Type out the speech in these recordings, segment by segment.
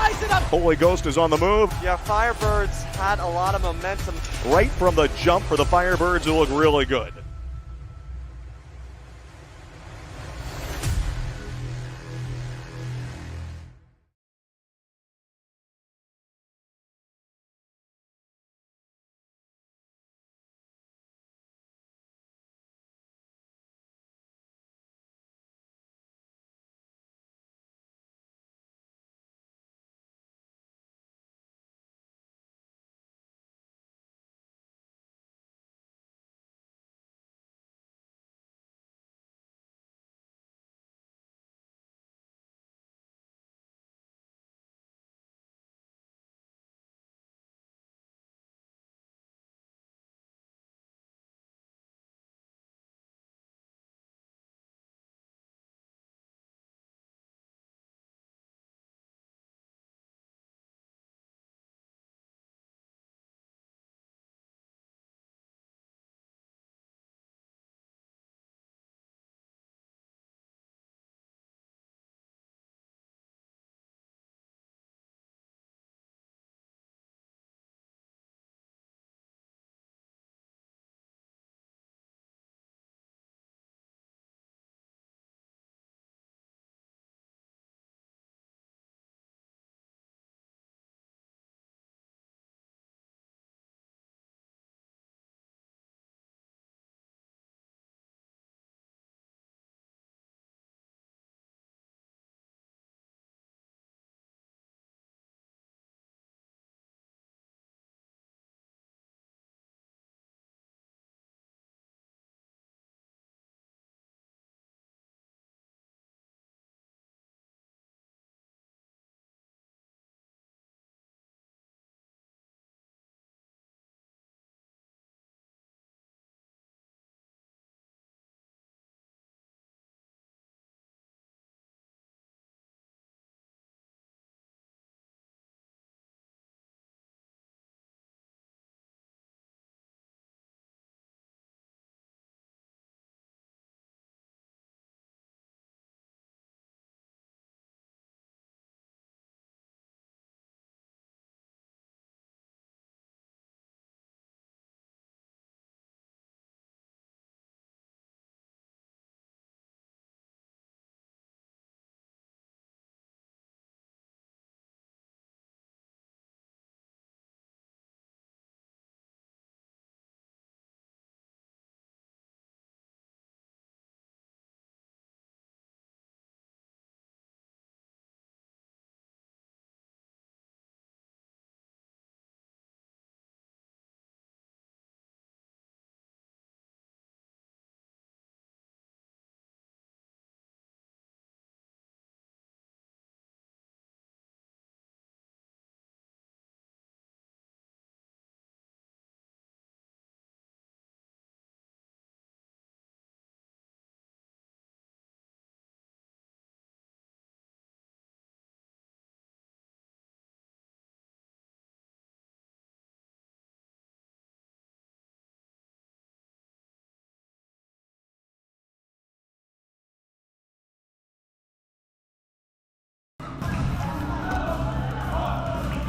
ties it up. Holy Ghost is on the move. Yeah, Firebirds had a lot of momentum. Right from the jump for the Firebirds, who look really good.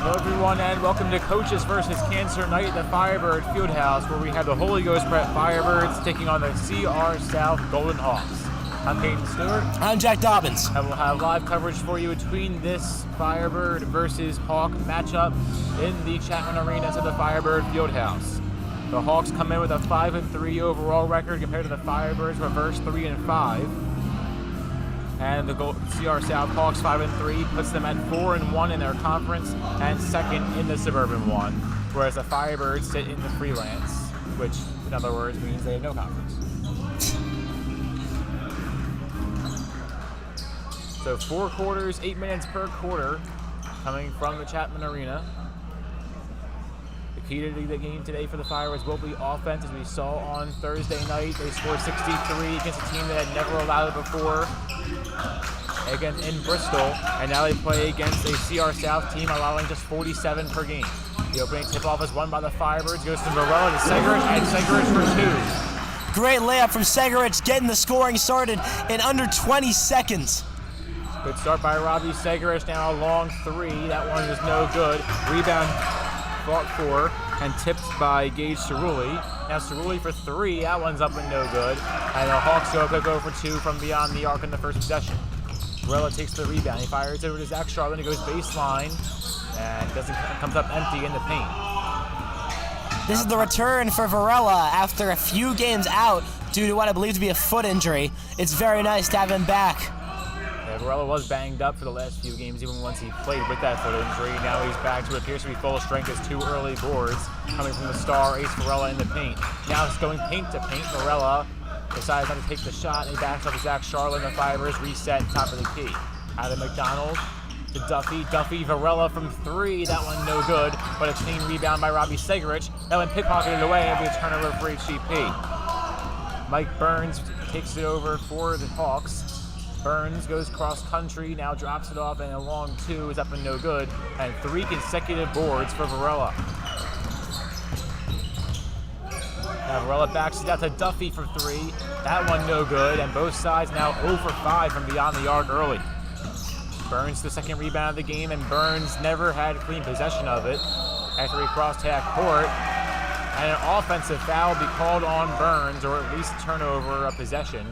Hello everyone and welcome to Coaches vs. Cancer Night at the Firebird Fieldhouse, where we have the Holy Ghost Prep Firebirds taking on the CR South Golden Hawks. I'm Peyton Stewart. I'm Jack Dobbins. And we'll have live coverage for you between this Firebird versus Hawk matchup in the Chapman Arena at the Firebird Fieldhouse. The Hawks come in with a 5-3 overall record compared to the Firebirds reverse 3-5. And the CR South Hawks 5-3 puts them at 4-1 in their conference and second in the Suburban one, whereas the Firebirds sit in the freelance, which in other words means they have no conference. So 4 quarters, 8 minutes per quarter, coming from the Chapman Arena. The key to the game today for the Firebirds will be offense, as we saw on Thursday night. They scored 63 against a team that had never allowed it before, again in Bristol, and now they play against a CR South team allowing just 47 per game. The opening tip-off is won by the Firebirds, goes to Morella to Segarich, and Segarich for 2. Great layup from Segarich, getting the scoring started in under 20 seconds. Good start by Robbie Segerich. Now a long three. That one is no good. Rebound fought for and tipped by Gage Cerulli. Now Cerulli for three. That one's up and no good. And the Hawks go quick over two from beyond the arc in the first possession. Varela takes the rebound. He fires over to Zach Charlin. He goes baseline and comes up empty in the paint. This is the return for Varela after a few games out due to what I believe to be a foot injury. It's very nice to have him back. Yeah, Varela was banged up for the last few games, even once he played with that foot injury. Now he's back to what appears to be full strength as two early boards coming from the star Ace Varela in the paint. Now it's going paint to paint. Varela decides not to take the shot, and he backs up to Zach Charlin. The Fibers reset top of the key. Out of McDonald to Duffy. Duffy, Varela from three. That one no good, but a clean rebound by Robbie Segerich. That one pickpocketed away and be a turnover for HGP. Mike Burns takes it over for the Hawks. Burns goes cross country, now drops it off, and a long two is up and no good, and three consecutive boards for Varela. Now Varela backs it out to Duffy for three. That one no good, and both sides now 0 for 5 from beyond the arc early. Burns the second rebound of the game, and Burns never had clean possession of it after he crossed half court. And an offensive foul will be called on Burns, or at least turnover of possession.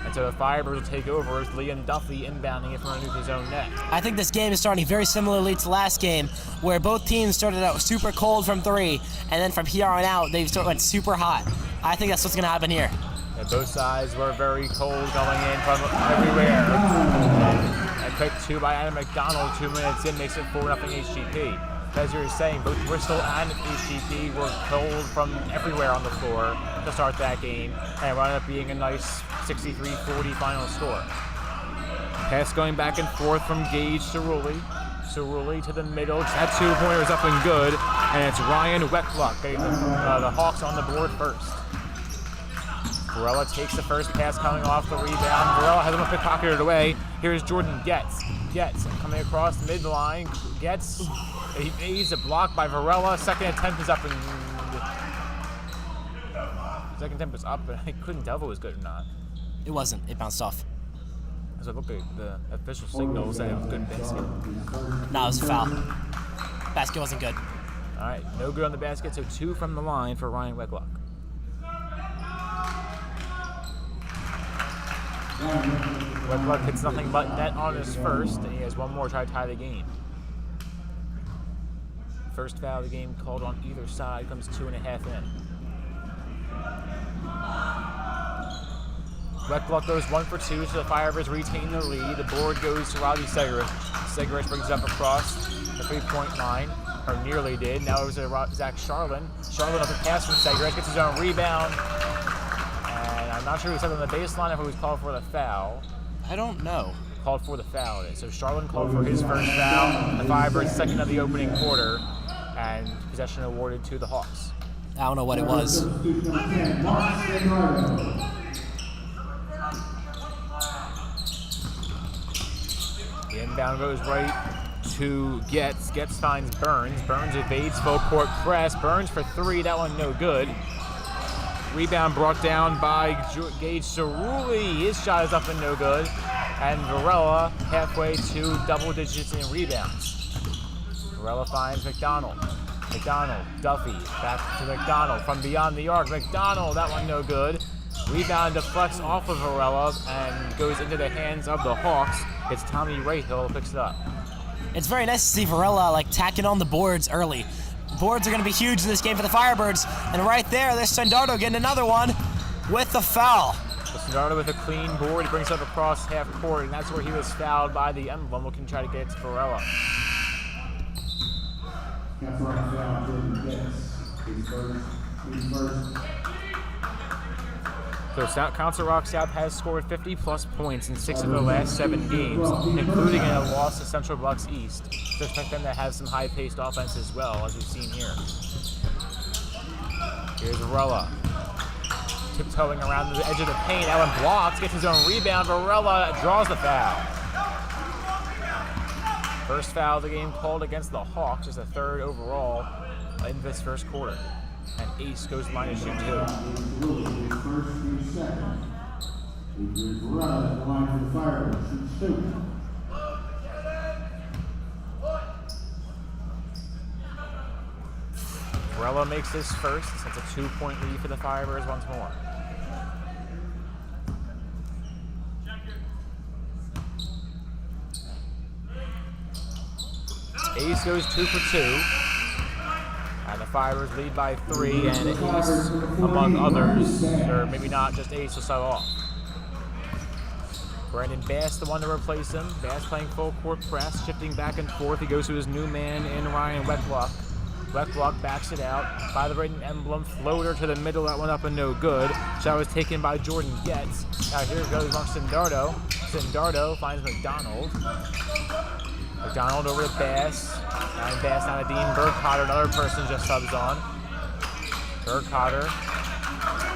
And so the Firebirds will take over as Liam Duffy inbounding it from underneath his own net. I think this game is starting very similarly to last game, where both teams started out super cold from three, and then from here on out, they went super hot. I think that's what's going to happen here. And both sides were very cold going in from everywhere. A quick two by Adam McDonald, 2 minutes in, makes it 4-0 HGP. As you were saying, both Bristol and HGP were cold from everywhere on the floor to start that game, and it wound up being a nice 63-40 final score. Pass going back and forth from Gage Cerulli. Cerulli to the middle. That two-pointer is up and good, and it's Ryan Weckluck getting the Hawks on the board first. Varela takes the first pass coming off the rebound. Varela has him pickpocketed away. Here's Jordan Getz. Getz coming across the midline. Getz, he needs a block by Varela. Second attempt is up and I couldn't tell if it was good or not. It wasn't. It bounced off. As I look at the official signals, that it was good basket. No, it was a foul. Basket wasn't good. All right, no good on the basket, so 2 from the line for Ryan Weckluck. Weckluck hits nothing but net on his first, and he has one more to try to tie the game. First foul of the game called on either side, comes 2.5 in. Weckluck goes 1 for 2, so the Firebirds retain the lead. The board goes to Robbie Segerich. Segerich brings it up across the 3-point line, or nearly did. Now it was Zach Charlin. Charlin up a pass from Segerich, gets his own rebound. And I'm not sure who said on the baseline if it was called for the foul. I don't know. Called for the foul. So Charlin called for his first foul. The Firebirds second of the opening quarter, and possession awarded to the Hawks. I don't know what it was. The inbound goes right to Getz. Getz finds Burns. Burns evades full court press. Burns for 3. That one no good. Rebound brought down by Gage Cerulli. His shot is up and no good. And Varela halfway to double digits in rebounds. Varela finds McDonald. McDonald, Duffy, back to McDonald from beyond the arc. McDonald, that one no good. Rebound deflects off of Varela and goes into the hands of the Hawks. It's Tommy Rahill who picks it up. It's very nice to see Varela tacking on the boards early. Boards are going to be huge in this game for the Firebirds. And right there, there's Sendardo getting another one with the foul. So Sendardo with a clean board. He brings it up across half court, and that's where he was fouled by the emblem. We can try to get it to Varela. So Council Rock South has scored 50-plus points in 6 of their last 7 games, including in a loss to Central Bucks East. So expect them to have some high-paced offense as well, as we've seen here. Here's Varela, tiptoeing around the edge of the paint. Allen blocks, gets his own rebound. Varela draws the foul. First foul of the game called against the Hawks, just a 3rd overall in this first quarter. And Ace goes line to shoot 2. Varela makes his first. That's a 2-point lead for the Firebirds once more. Ace goes 2 for 2. And the Firebirds lead by 3, and Ace, among others, or maybe not just Ace, will sub off. Brandon Bass, the one to replace him. Bass playing full court press, shifting back and forth. He goes to his new man in Ryan Wecklock. Wecklock backs it out by the Braden Emblem. Floater to the middle, that went up and no good. Shot was taken by Jordan Getz. Now here goes Mark Sindardo. Sindardo finds McDonald. McDonald over to Bass. And Bass down to Dean Burkhardt, another person just subs on. Burkhardt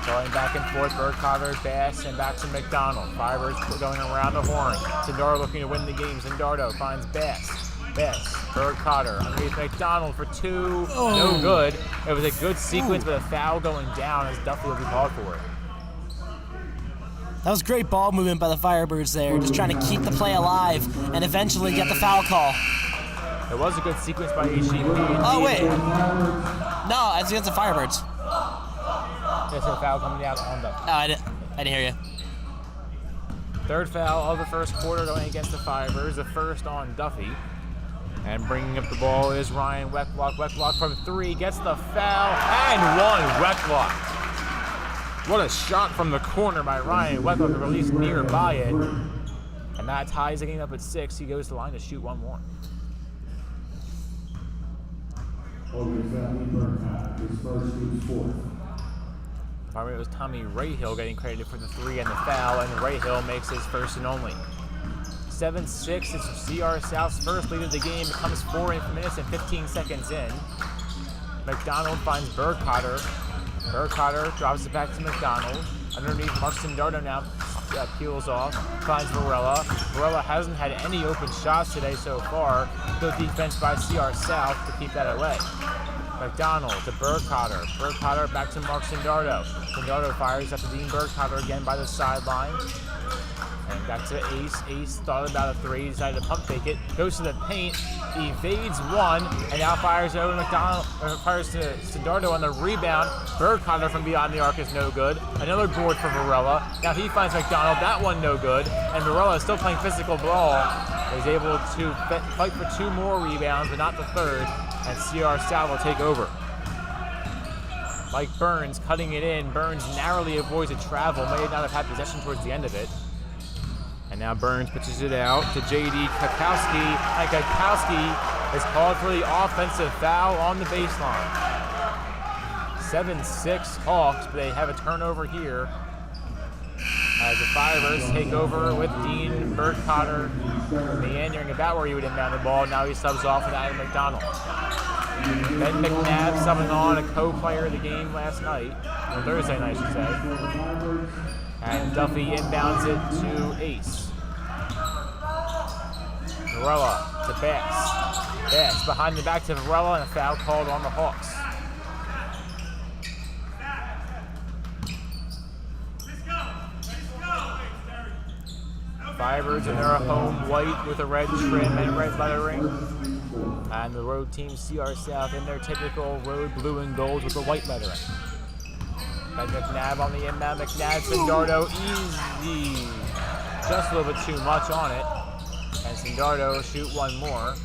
going back and forth. Burkhardt, Bass, and back to McDonald. Firebirds going around the horn. Sindardo looking to win the game. Sindardo finds Bass. Bass, Burkhardt underneath McDonald for 2. No good. It was a good sequence, but a foul going down as Duffy will be called for it. That was great ball movement by the Firebirds there, just trying to keep the play alive and eventually get the foul call. It was a good sequence by HGPTV. Oh, wait. No, it's against the Firebirds. There's a foul coming out on Duffy. Oh, I didn't hear you. Third foul of the first quarter going against the Firebirds. The first on Duffy. And bringing up the ball is Ryan Wecklock. Wecklock from 3 gets the foul and 1. Wecklock. What a shot from the corner by Ryan Wecklock, released nearby it. And that ties the game up at 6. He goes to the line to shoot one more. It was Tommy Rayhill getting credited for the 3 and the foul, and Rayhill makes his first and only. 7-6, it's CR South's first lead of the game. It comes 4 minutes and 15 seconds in. McDonald finds Burkhardt. Burkhardt drops it back to McDonald. Underneath, Mark Sindardo now peels off, finds Varela. Varela hasn't had any open shots today so far. Good defense by CR South to keep that away. McDonald to Burkhardt. Burkhardt back to Mark Sindardo. Sindardo fires up to Dean Burkhardt again by the sideline. And back to Ace. Ace thought about a 3, decided to pump fake it. Goes to the paint, evades 1, and now fires over McDonald, or fires to Sindardo on the rebound. Burkhardt from beyond the arc is no good. Another board for Varela. Now he finds McDonald, that one no good. And Varela is still playing physical ball. He's able to fight for 2 more rebounds, but not the 3rd. And CR South will take over. Mike Burns cutting it in. Burns narrowly avoids a travel. May not have had possession towards the end of it. And now Burns pitches it out to J.D. Kakowski. And Kakowski is called for the offensive foul on the baseline. 7-6 Hawks, but they have a turnover here. As the Firebirds take over with Dean Burkhardt meandering about where he would inbound the ball. Now he subs off with Adam McDonald. Ben McNabb subbing on, a co-player of the game last night, or Thursday night, I should say. And Duffy inbounds it to Ace. Varela to Bass. Bass behind the back to Varela, and a foul called on the Hawks. Firebirds in their home white with a red trim and red lettering. And the road team CR South in their typical road blue and gold with the white lettering. Ben McNabb on the inbound. McNabb, Sindardo, easy. Just a little bit too much on it. And Sindardo shoot one more.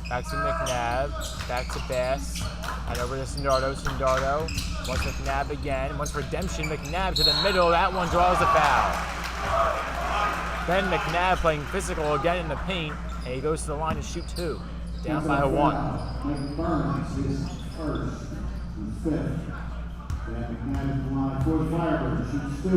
Back to McNabb, back to Bass, and over to Sindardo. Sindardo wants McNabb again, wants redemption. McNabb to the middle, that one draws the foul. Ben McNabb playing physical again in the paint, and he goes to the line to shoot 2. Down by 1. Burns is first and 5th. Then McNabb is the line for the Firebirds, shoots 2.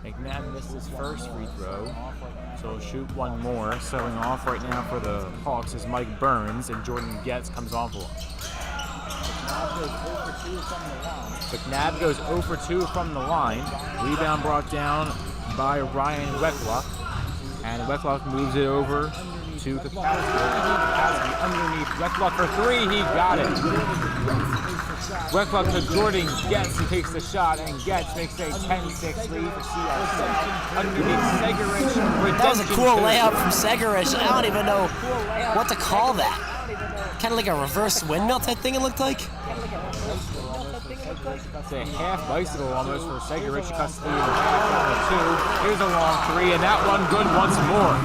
McNabb missed his first free throw, so he'll shoot one more. Selling off right now for the Hawks is Mike Burns, and Jordan Getz comes on for him. McNabb goes 0 for 2 from the line. Rebound brought down by Ryan Weckluck. And Weckluck moves it over to Kukowski underneath. Weckluck for 3, he got it. Weckluck to Jordan Getz, he takes the shot, and Getz makes a 10-6 lead for CRC. Underneath Segerich. That was a cool layup from Segerich. I don't even know what to call that. Kind of like a reverse windmill type thing it looked like. It's a half bicycle almost for Segerich. He cuts the lead in half down to 2. Here's a long 3, and that one good once more.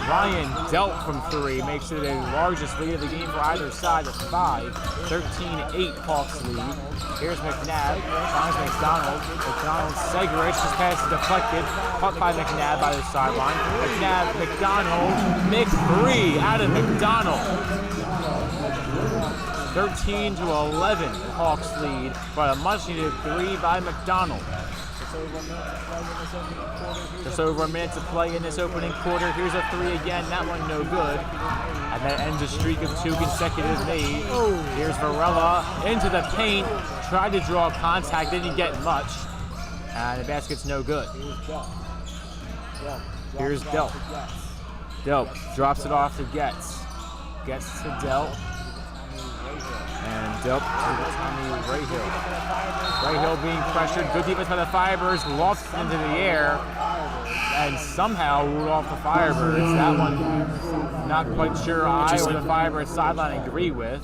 Ryan dealt from 3, makes it the largest lead of the game for either side at 5. 13-8 Hawks lead. Here's McNabb, finds McDonald. McDonald, Segerich, his pass is deflected, caught by McNabb by the sideline. McNabb, McDonald, McThree out of McDonald. 13-11 Hawks lead, but a much-needed 3 by McDonald. Just over a minute to play in this opening quarter. Here's a 3 again, that one no good. And that ends a streak of 2 consecutive made. Here's Varela into the paint, tried to draw contact, didn't get much. And the basket's no good. Here's Delp. Delp drops it off to Getz. Getz to Delp. And Delp to Tommy Rayhill. Rayhill being pressured. Good defense by the Firebirds. Lofts into the air. And somehow ruled off the Firebirds. That one, not quite sure I or the Firebirds sideline agree with.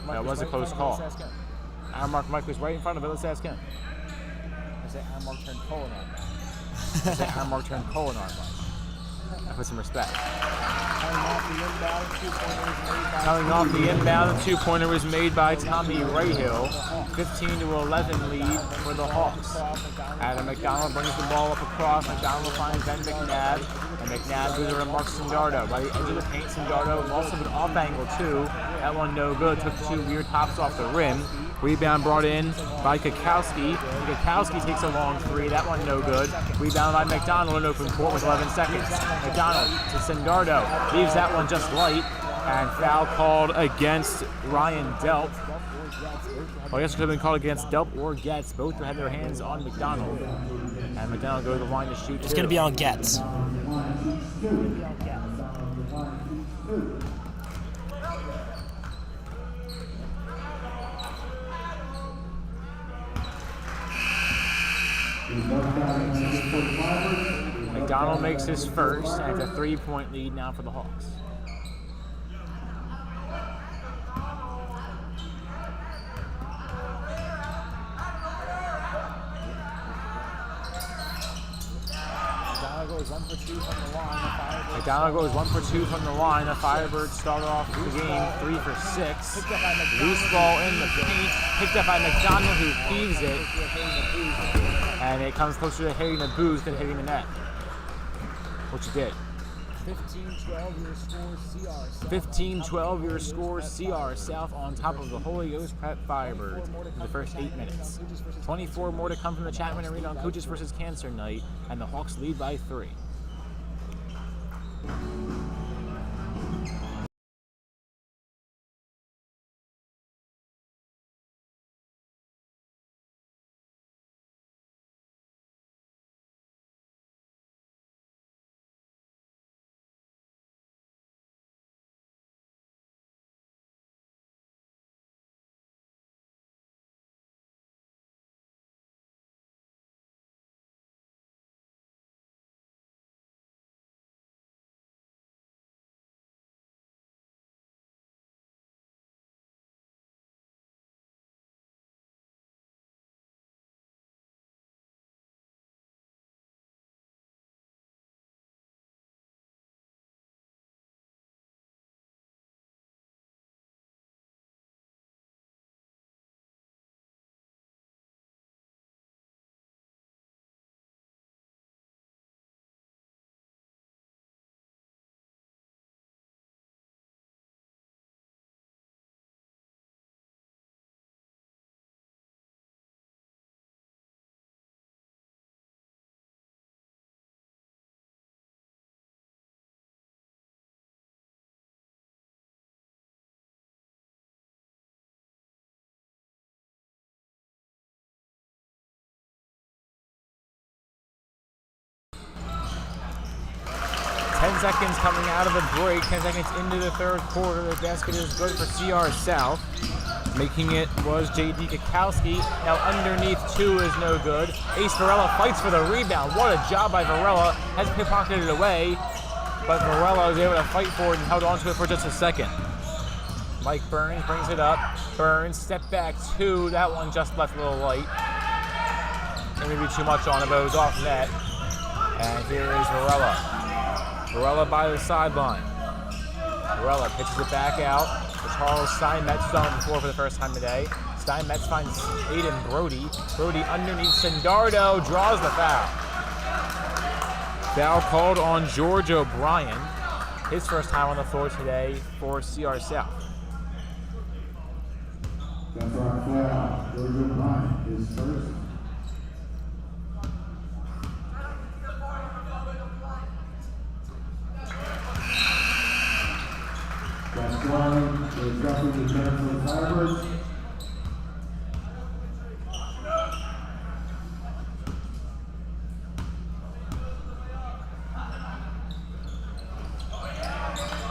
That was a close call. Mark Mike was right in front of it. Let's ask him. I say Mark turned colon on Mike. I say Mark turned colon on Mike. I put some respect. Coming off the inbound, a 2-pointer was made by Tommy Rayhill. 15-11 lead for the Hawks. Adam McDonald brings the ball up across. McDonald finds Ben McNabb. And McNabb goes over to Mark Sindardo. By the edge of the paint, Sindardo also an off angle too. That one no good. Took 2 weird hops off the rim. Rebound brought in by Kukowski. Kukowski takes a long 3. That one no good. Rebound by McDonald in open court with 11 seconds. McDonald to Sindardo. Leaves that one just light. And foul called against Ryan Delp. Well, I guess it could have been called against Delp or Getz. Both had their hands on McDonald. And McDonald goes to the line to shoot. It's going to be on Getz. McDonald makes his first, and it's a 3-point lead now for the Hawks. McDonald goes 1 for 2 from the line. The Firebirds start off the game 3 for 6. Loose ball in the paint, picked up by McDonald, who heaves it. And it comes closer to hitting the booth than hitting the net. What you did. 15-12 your score CR. 15-12 your score CR South on top of the Holy Ghost Prep Firebirds in the first 8 minutes. 24 more to come from the Chapman Arena on Coaches vs. Cancer night, and the Hawks lead by 3. 10 seconds coming out of the break. 10 seconds into the third quarter. The basket is good for CR South. Making it was J.D. Kukowski. Now underneath two is no good. Ace Varela fights for the rebound. What a job by Varela. Has pickpocketed it away, but Varela was able to fight for it and held on to it for just a second. Mike Burns brings it up. Burns, step back two. That one just left a little light. Maybe too much on it, but it was off net. And here is Varela. Varela by the sideline. Varela pitches it back out. Charles Steinmetz on the floor for the first time today. Steinmetz finds Aiden Brody. Brody underneath Sendardo, draws the foul. Foul called on George O'Brien. His first time on the floor today for CR South. That's our foul. George O'Brien is first. That's scoring is roughly the turn for the Firebirds.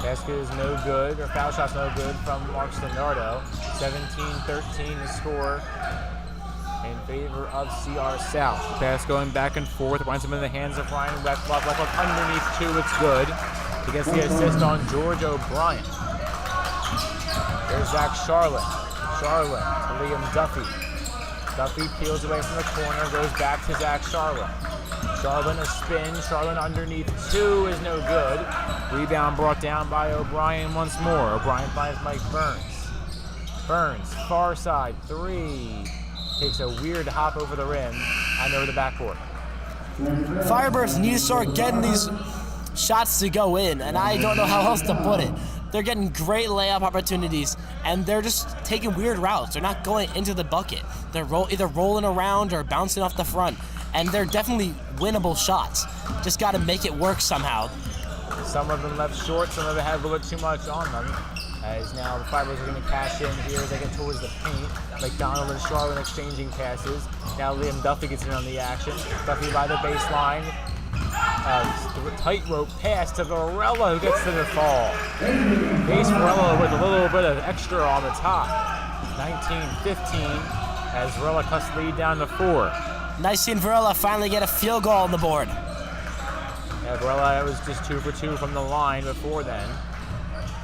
Basket is no good, or foul shot's no good from Mark Stenardo. 17-13 to score in favor of CR South. The pass going back and forth, winds up in the hands of Ryan Wecklock. Wecklock underneath two, it's good. He gets the assist on George O'Brien. There's Zach Charlin. Charlin to Liam Duffy. Duffy peels away from the corner, goes back to Zach Charlin. Charlin a spin. Charlin underneath two is no good. Rebound brought down by O'Brien once more. O'Brien finds Mike Burns. Burns, far side, three. Takes a weird hop over the rim and over the backboard. Firebirds need to start getting these shots to go in, and I don't know how else to put it. They're getting great layup opportunities, and they're just taking weird routes. They're not going into the bucket. They're either rolling around or bouncing off the front, and they're definitely winnable shots. Just got to make it work somehow. Some of them left short, some of them had a little bit too much on them. As now the Firebirds are going to cash in here as they get towards the paint. McDonald and Charlotte exchanging passes. Now Liam Duffy gets in on the action. Duffy by the baseline. Tightrope pass to Varela, who gets to the fall. Ace Varela with a little bit of extra on the top. 19-15 as Varela cuts the lead down to 4. Nice seeing Varela finally get a field goal on the board. Yeah, Varela was just 2 for 2 from the line before then.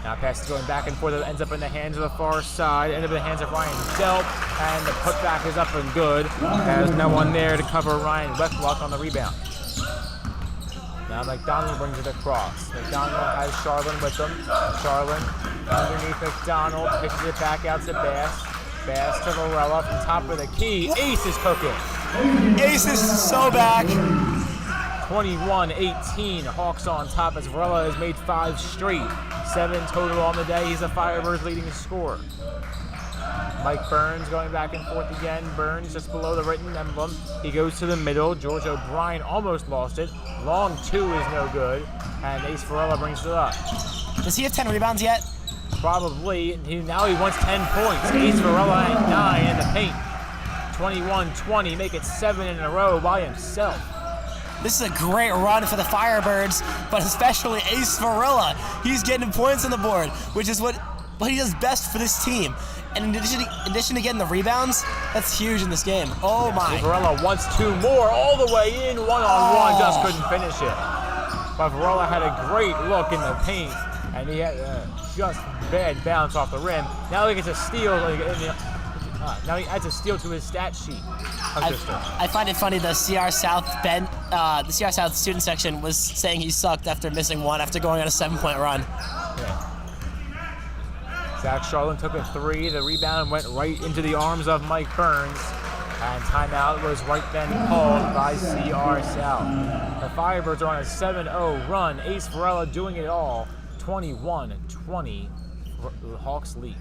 Now pass is going back and forth. It ends up in the hands of the far side. Ends up in the hands of Ryan Delp. And the putback is up and good. There's no one there to cover Ryan Wecklock on the rebound. Now McDonald brings it across. McDonald has Charlin with him. Charlin underneath McDonald. Pitches it back out to Bass. Bass to Varela from top of the key. Ace is cooking. Ace is so back. 21-18, Hawks on top as Varela has made 5 straight. 7 total on the day. He's the Firebirds' leading scorer. Mike Burns going back and forth again. Burns just below the written emblem. He goes to the middle. George O'Brien almost lost it. Long 2 is no good. And Ace Varela brings it up. Does he have 10 rebounds yet? Probably. Now he wants 10 points. Ace Varela at 9 in the paint. 21-20, make it 7 in a row by himself. This is a great run for the Firebirds, but especially Ace Varela. He's getting points on the board, which is what he does best for this team. And in addition to getting the rebounds, that's huge in this game. Oh my. Varela wants 2 more all the way in, one-on-one, just couldn't finish it. But Varela had a great look in the paint, and he had just bad bounce off the rim. Now he gets a steal. Now he adds a steal to his stat sheet. I find it funny the CR South student section was saying he sucked after missing 1 after going on a 7-point run. Yeah. Zach Charlin took a 3. The rebound went right into the arms of Mike Burns. And timeout was right then called by CR South. The Firebirds are on a 7-0 run. Ace Varela doing it all. 21-20, the Hawks lead.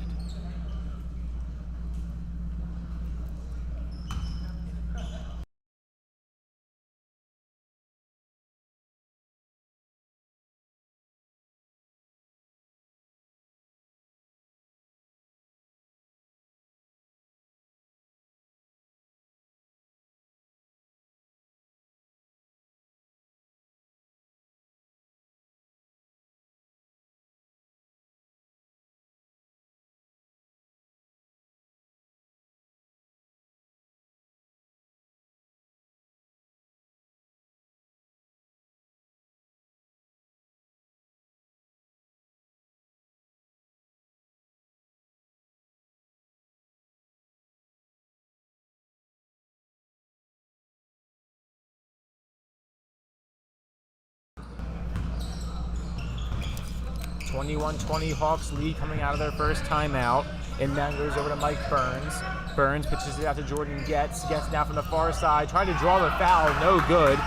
21-20 Hawks lead coming out of their first timeout. Inbound goes over to Mike Burns. Burns pitches it out to Jordan Getz. Getz now from the far side, trying to draw the foul, no good.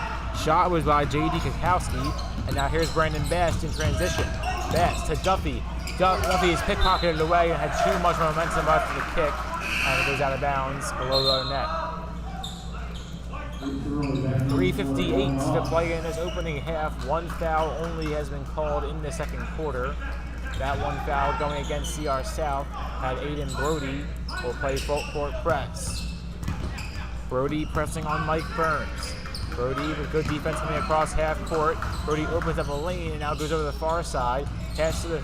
Shot was by J.D. Kukowski. And now here's Brandon Best in transition. Best to Duffy. Duffy is pickpocketed away and had too much momentum after the kick. And it goes out of bounds below the net. 3:58 to play in this opening half. One foul only has been called in the second quarter. That one foul going against CR South had Aiden Brody will play full court press. Brody pressing on Mike Burns. Brody with good defense coming across half court. Brody opens up a lane and now goes over the far side. Pass to the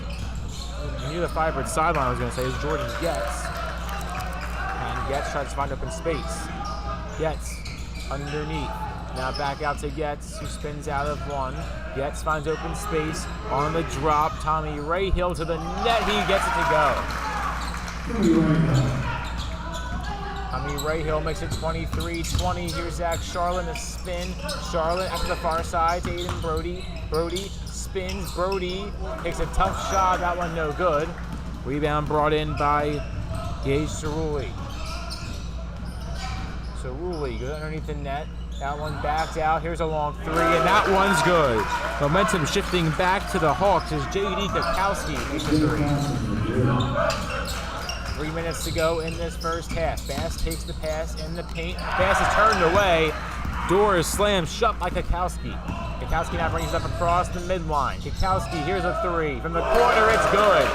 near the Firebird sideline, I was going to say, is Jordan Getz. And Getz tries to find open space. Getz underneath. Now back out to Getz, who spins out of one. Getz finds open space on the drop. Tommy Rahill to the net. He gets it to go. Tommy Rahill makes it 23-20. Here's Zach Charlotte, a spin. Charlotte after the far side to Aiden Brody. Brody spins. Brody takes a tough shot. That one no good. Rebound brought in by Gage Cerulli. Cerulli goes underneath the net. That one backed out. Here's a long three, and that one's good. Momentum shifting back to the Hawks as J.D. Kukowski makes a three. 3 minutes to go in this first half. Bass takes the pass in the paint. Bass is turned away. Door is slammed shut by Kukowski. Kukowski now brings it up across the midline. Kukowski, here's a three. From the corner, it's good.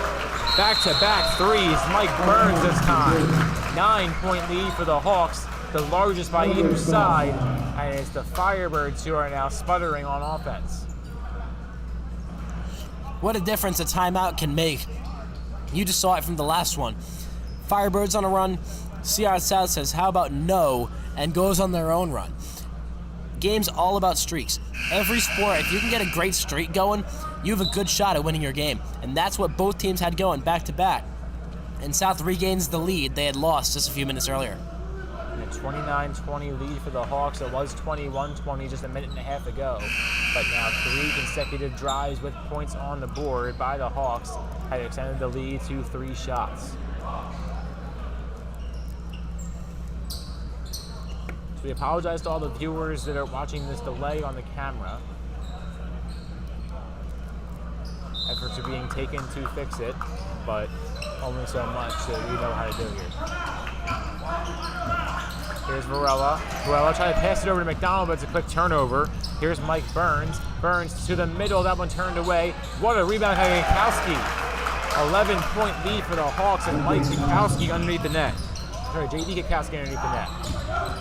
Back-to-back threes. Mike Burns this time. 9-point lead for the Hawks, the largest by either side. And it's the Firebirds who are now sputtering on offense. What a difference a timeout can make. You just saw it from the last one. Firebirds on a run. CR South says, how about no, and goes on their own run. Game's all about streaks. Every sport, if you can get a great streak going, you have a good shot at winning your game. And that's what both teams had going back to back. And South regains the lead they had lost just a few minutes earlier. And a 29-20 lead for the Hawks. It was 21-20 just a minute and a half ago. But now 3 consecutive drives with points on the board by the Hawks had extended the lead to 3 shots. So we apologize to all the viewers that are watching this delay on the camera. Efforts are being taken to fix it, but only so much that we know how to do here. Here's Varela. Varela trying to pass it over to McDonald, but it's a quick turnover. Here's Mike Burns. Burns to the middle. That one turned away. What a rebound by Kukowski. 11-point lead for the Hawks, and Mike Kukowski underneath the net. Sorry, J.D. Kukowski underneath the net.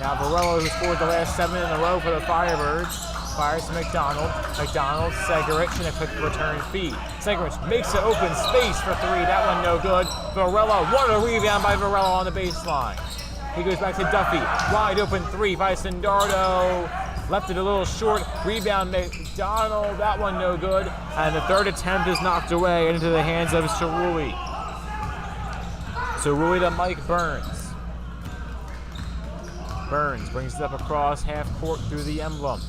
Now Varela, who scored the last 7 in a row for the Firebirds, fires to McDonald. McDonald, Segarich, and a quick return feed. Segarich makes an open space for 3. That one no good. Varela, what a rebound by Varela on the baseline. He goes back to Duffy. Wide open 3 by Sindardo. Left it a little short. Rebound McDonald. That one no good. And the third attempt is knocked away into the hands of Cerulli. Cerulli to Mike Burns. Burns brings it up across half court through the emblem.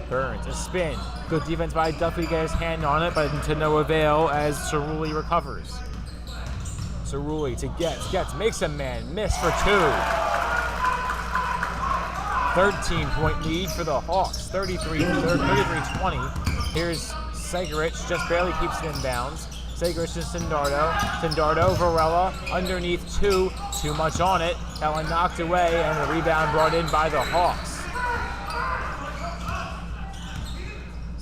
Burns, a spin. Good defense by Duffy to get his hand on it, but to no avail as Cerulli recovers. Cerulli to Getz. Getz makes a man miss for 2. 13-point lead for the Hawks. 33-20. Here's Segarich, just barely keeps it in bounds. Segarich to Sindardo. Sindardo, Varela, underneath 2. Too much on it. That one knocked away, and the rebound brought in by the Hawks.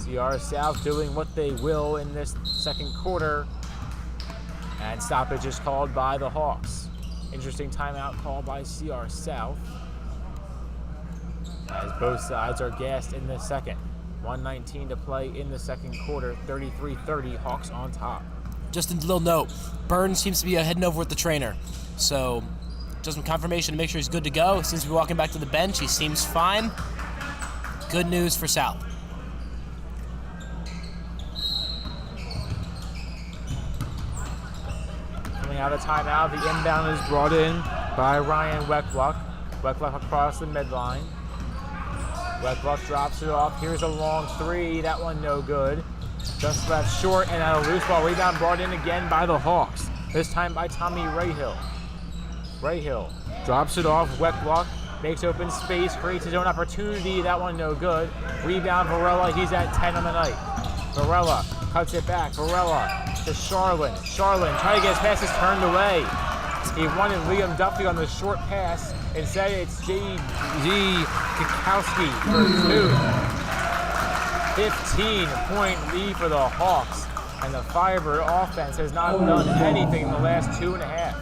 CR South doing what they will in this second quarter. And stoppage is called by the Hawks. Interesting timeout call by CR South, as both sides are gassed in the second. 1:19 to play in the second quarter. 33-30, Hawks on top. Just a little note, Burns seems to be heading over with the trainer. So just some confirmation to make sure he's good to go. Seems to be walking back to the bench. He seems fine. Good news for South. Out of timeout, the inbound is brought in by Ryan Weckluck. Weckluck across the midline. Weckluck drops it off. Here's a long 3. That one no good. Just left short and out of loose ball. Rebound brought in again by the Hawks. This time by Tommy Rahill. Rahill drops it off. Wet block. Makes open space. Creates his own opportunity. That one no good. Rebound Varela. He's at 10 on the night. Varela cuts it back. Varela to Charlin. Charlin trying to get his passes turned away. He wanted Liam Duffy on the short pass. Instead, it's J.G. Kikowski for 2. 15-point lead for the Hawks. And the Firebird offense has not done anything in the last 2.5.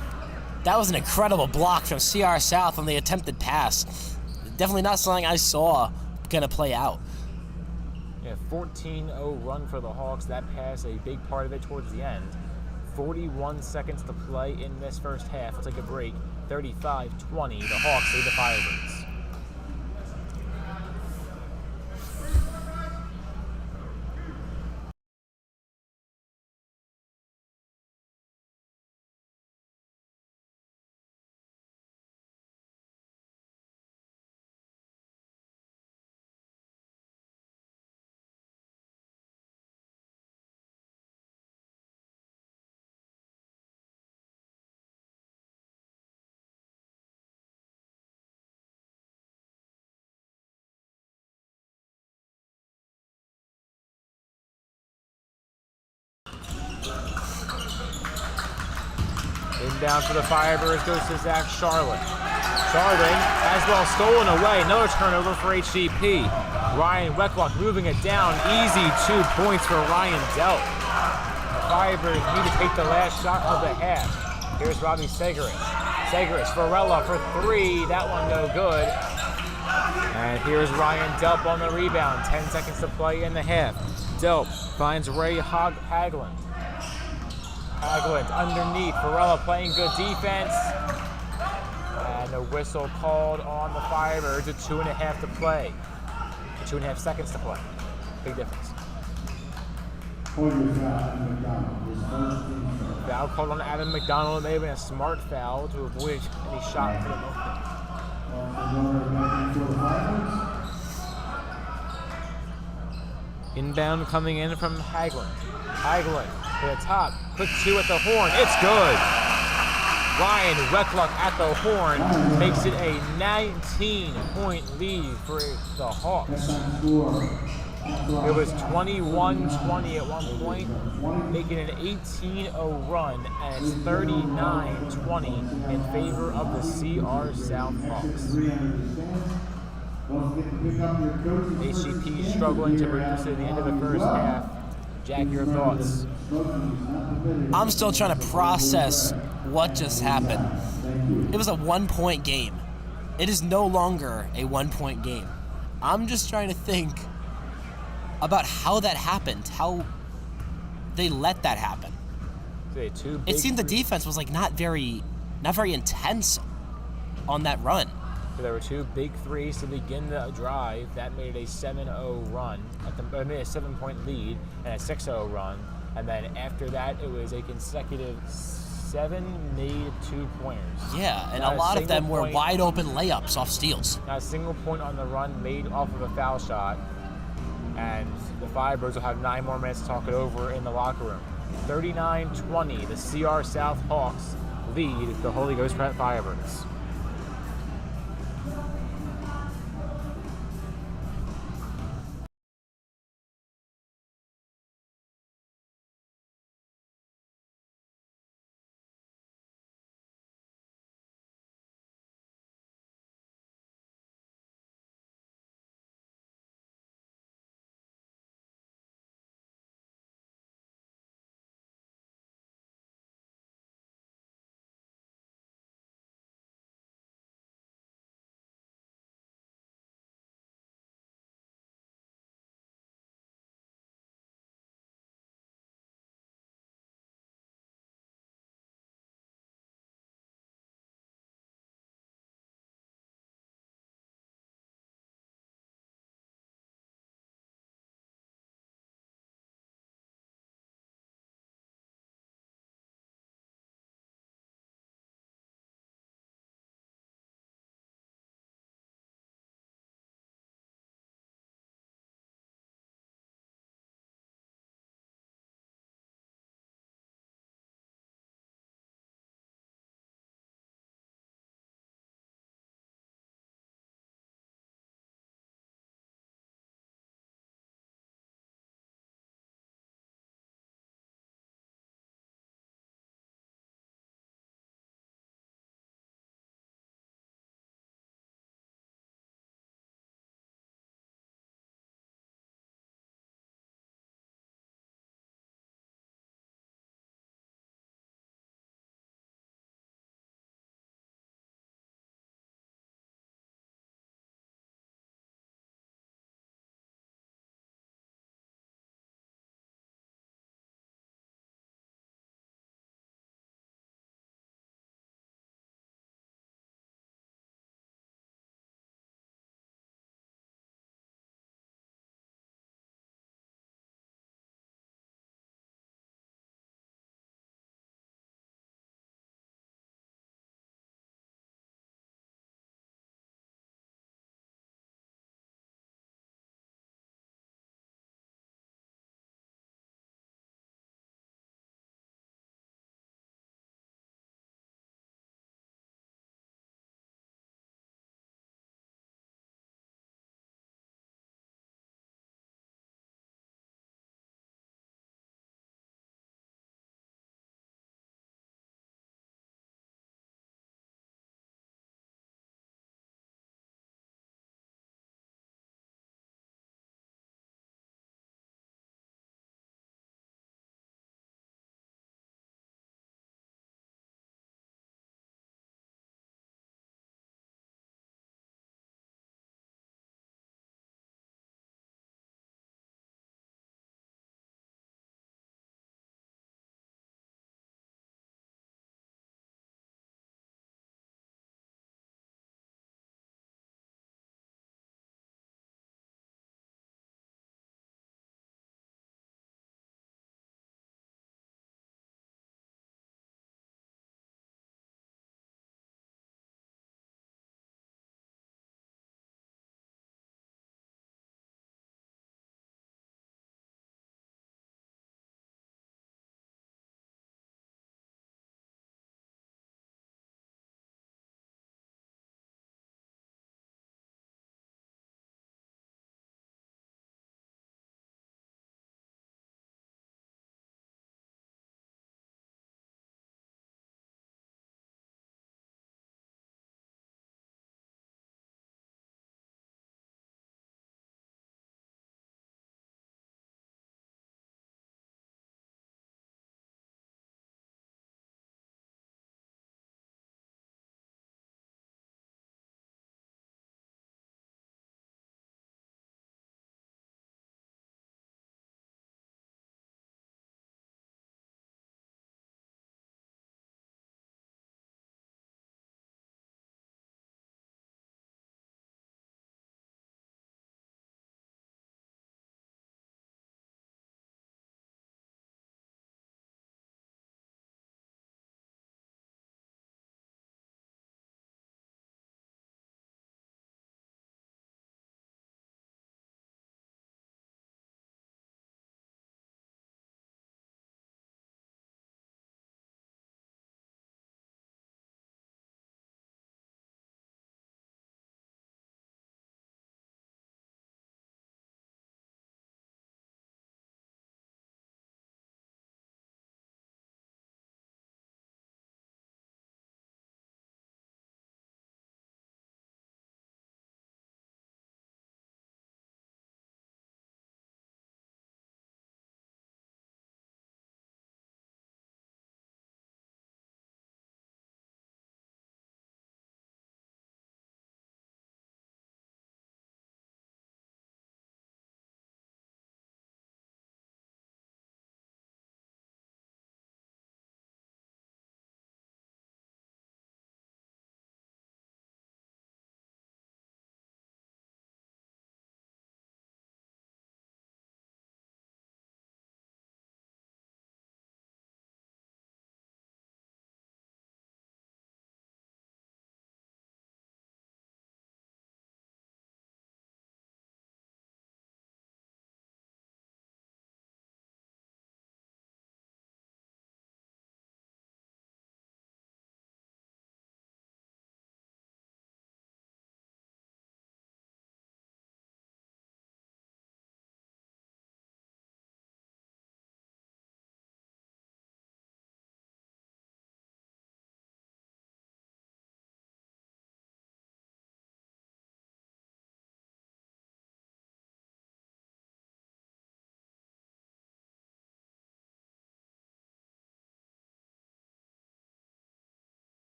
That was an incredible block from CR South on the attempted pass. Definitely not something I saw gonna play out. Yeah, 14-0 run for the Hawks. That pass, a big part of it towards the end. 41 seconds to play in this first half. We'll take a break. 35-20. The Hawks lead the Firebirds. Inbound for the Firebirds goes to Zach Charlin. Charlin has ball stolen away. Another turnover for HGP. Ryan Wecklock moving it down. Easy 2 points for Ryan Delp. The Firebirds need to take the last shot of the half. Here's Robbie Segaris. Segaris, Varela for 3. That one no good. And here's Ryan Delp on the rebound. 10 seconds to play in the half. Delp finds Ray Haglund. Haglund underneath. Varela playing good defense. And a whistle called on the Firebirds at 2.5 to play. 2.5 seconds to play. Big difference. Foul called on Adam McDonald. It may have been a smart foul to avoid any shot for the moment. Inbound coming in from Haglund. Haglund to the top. Quick 2 at the horn. It's good. Ryan Weckluck at the horn makes it a 19-point lead for the Hawks. It was 21-20 at one point, making an 18-0 run, and it's 39-20 in favor of the CR South Hawks. HGP struggling to produce at the end of the first half. Jack, your thoughts? I'm still trying to process what just happened. It was a 1-point game. It is no longer a 1-point game. I'm just trying to think about how that happened, how they let that happen. It seemed the defense was like not very intense on that run. So there were 2 big threes to begin the drive. That made it a 7-0 run. Made a 7-point lead and a 6-0 run. And then after that, it was a consecutive 7 made 2-pointers. Yeah, and a lot of them were wide open layups off steals. Not a single point on the run made off of a foul shot. And the Firebirds will have 9 more minutes to talk it over in the locker room. 39-20, the CR South Hawks lead the Holy Ghost Firebirds.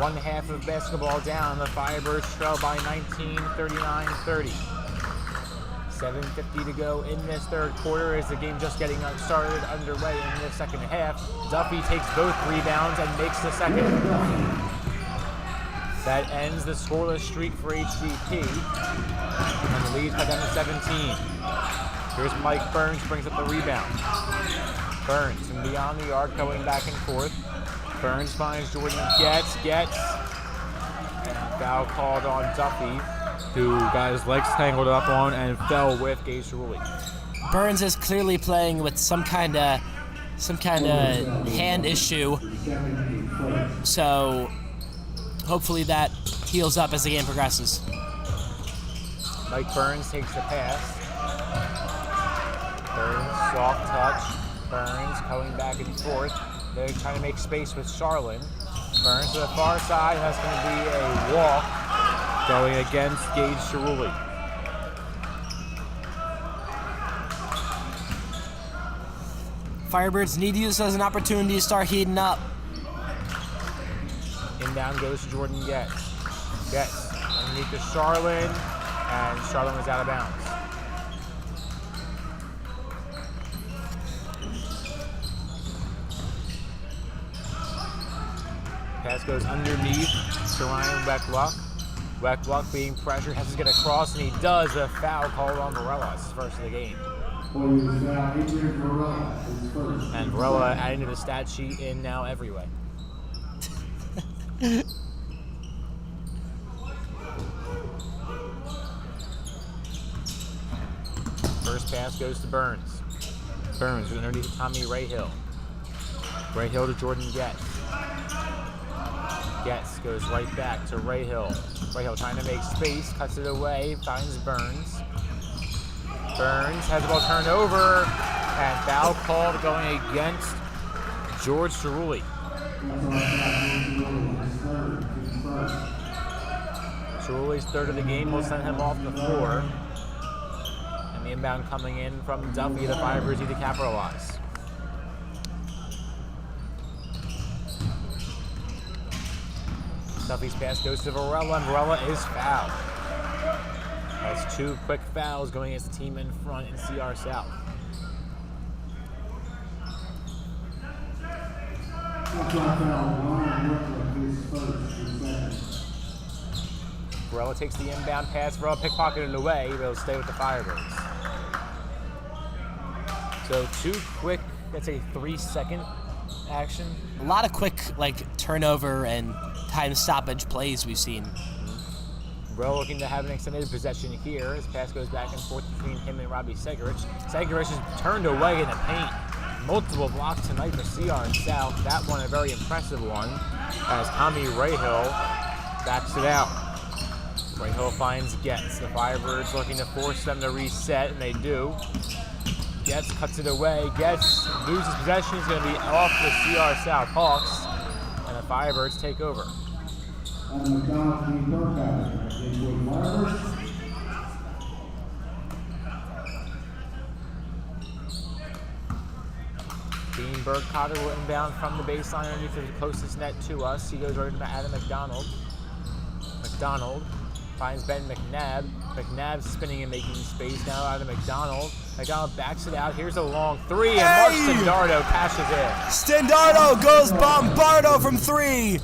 One half of basketball down. The Firebirds trail by 19, 39-30. 7:50 to go in this third quarter as the game just getting started underway in the second half. Duffy takes both rebounds and makes the second. That ends the scoreless streak for HGP. And the lead cut down to 17. Here's Mike Burns, brings up the rebound. Burns from beyond the arc going back and forth. Burns finds Jordan Getz. And foul called on Duffy, who got his legs tangled up on and fell with Gage Cerulli. Burns is clearly playing with some kind of hand issue, so hopefully that heals up as the game progresses. Mike Burns takes the pass. Burns, soft touch. Burns going back and forth. They're trying to make space with Charlin. Burns to the far side. That's going to be a walk going against Gage Cerulli. Firebirds need to use this as an opportunity to start heating up. Inbound goes to Jordan Getz. Getz underneath to Charlin, and Charlin was out of bounds. Pass goes underneath to Ryan Weckluck. Weckluck being pressured, has to get across, and he does. A foul called on Varela. It's his first of the game. And Varela adding to the stat sheet in now every way. First pass goes to Burns. Burns underneath Tommy Rayhill. Rayhill to Jordan Getz. Getz goes right back to Rayhill. Rayhill trying to make space, cuts it away, finds Burns. Burns has the ball turned over, and foul called going against George Cerulli. Cerulli's third of the game will send him off the floor. And the inbound coming in from Duffy, the Firebirds need to capitalize. Duffy's pass goes to Varela, and Varela is fouled. That's two quick fouls going against the team in front in CR South. Varela takes the inbound pass. Varela pickpocketed away, but he'll stay with the Firebirds. So two quick, let's say 3-second action. A lot of quick turnover and time stoppage plays we've seen. Varela looking to have an extended possession here. His pass goes back and forth between him and Robbie Segarich. Segarich is turned away in the paint. Multiple blocks tonight for CR South. That one a very impressive one as Tommy Rayhill backs it out. Rayhill finds Getz. The Firebirds looking to force them to reset, and they do. Getz cuts it away. Getz loses possession. He's going to be off the CR South Hawks, and the Firebirds take over. Dean Burkcotter will inbound from the baseline underneath the closest net to us. He goes right to Adam McDonald. McDonald finds Ben McNabb. McNabb spinning and making space now out of McDonald. McDonald backs it out. Here's a long three, and Mark Stendardo cashes in. Stendardo goes bombardo from three.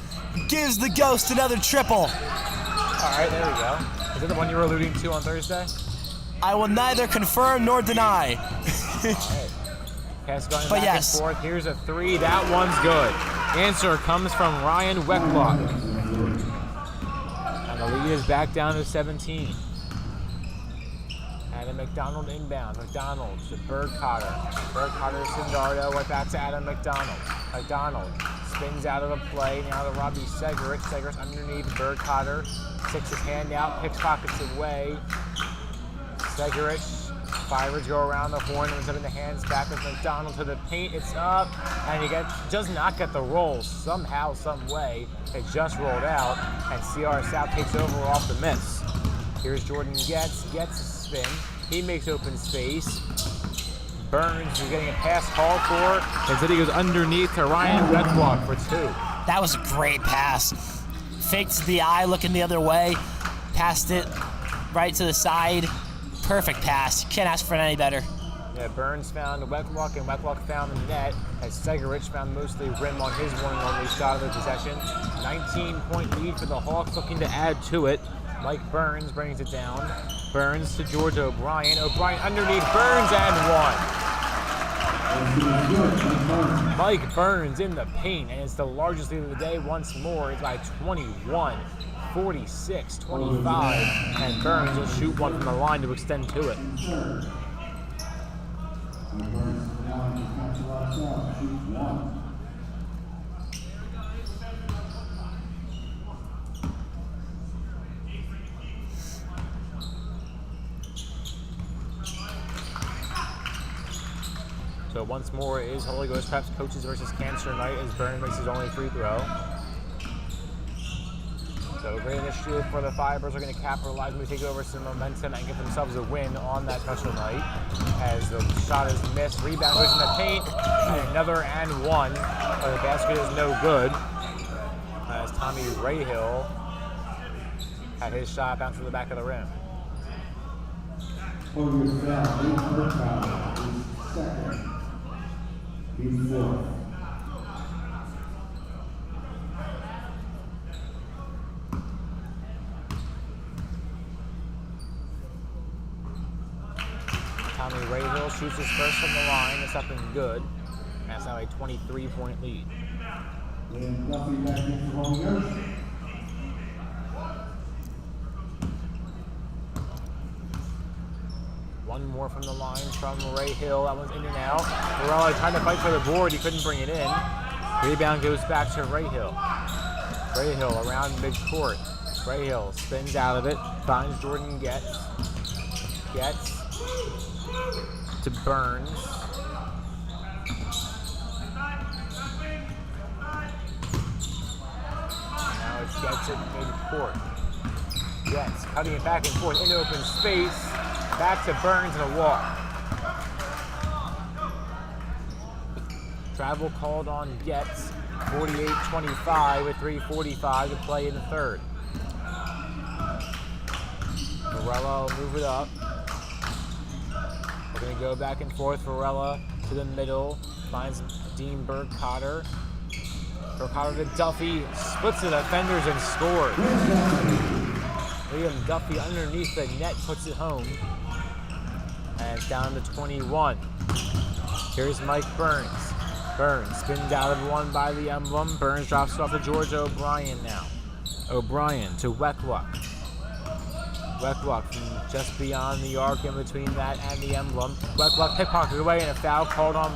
Gives the Ghost another triple. All right, there we go. Is that the one you were alluding to on Thursday? I will neither confirm nor deny. Right. Pass going But back yes. and forth. Here's a three. That one's good. Answer comes from Ryan Weckluck. And the lead is back down to 17. Adam McDonald inbound. McDonald to Burkcotter. Burkcotter to Stendardo. Right back to Adam McDonald. McDonald spins out of the play. Now to Robbie Segarich. Segarich underneath Burkcotter. Sticks his hand out. Picks pockets away. Segarich. Firebirds go around the horn and in the hands back with McDonald to the paint. It's up, and he does not get the roll somehow, some way. It just rolled out, and CR South takes over off the miss. Here's Jordan Getz a spin. He makes open space. Burns is getting a pass called for. Instead he goes underneath to Ryan Weckluck for two. That was a great pass. faked the eye, looking the other way, passed it right to the side. Perfect pass. Can't ask for any better. Yeah, Burns found Weckluck, and Weckluck found the net, as Segerich found mostly rim on his one and only shot of the possession. 19-point lead for the Hawks, looking to add to it. Mike Burns brings it down. Burns to George O'Brien. O'Brien underneath Burns and one. Mike Burns in the paint, and it's the largest lead of the day once more. It's by 21, 46, 25, and Burns will shoot one from the line to extend to it. So once more is Holy Ghost Preps coaches versus Cancer Night as Burns makes his only free throw. So great initiative for the Firebirds. Are going to capitalize when we take over some momentum and get themselves a win on that special night. As the shot is missed, rebound goes in the paint, and another and one. But the basket is no good. As Tommy Rahill had his shot bounce to the back of the rim. Tommy Rahill shoots his first from the line. It's up and good. That's now a 23-point lead. One more from the line from Rahill. That one's in and out. Morello trying to fight for the board. He couldn't bring it in. Rebound goes back to Rahill. Rahill around midcourt. Rahill spins out of it. Finds Jordan Getz. Getz to Burns. Now it's Getz at midcourt. Getz cutting it back and forth into open space. Back to Burns and a walk. Travel called on Getz. 48-25 with 3:45 to play in the third. Varela will move it up. We're going to go back and forth. Varela to the middle. Finds Dean Burkcotter. Burkcotter to Duffy. Splits the defenders and scores. Liam Duffy underneath the net puts it home. And it's down to 21. Here's Mike Burns. Burns spins out of one by the emblem. Burns drops it off to George O'Brien now. O'Brien to Weckluck. Weckluck from just beyond the arc in between that and the emblem. Weckluck pickpocketed away and a foul called on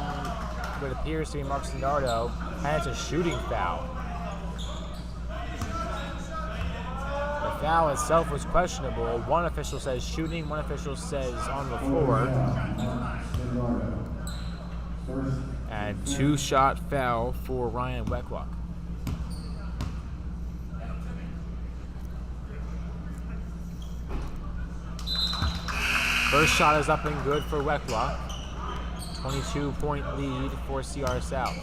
what appears to be Mark Sindardo. And it's a shooting foul. The foul itself was questionable. One official says shooting, one official says on the floor. And two-shot foul for Ryan Weckluck. First shot is up and good for Weckluck. 22-point lead for CR South.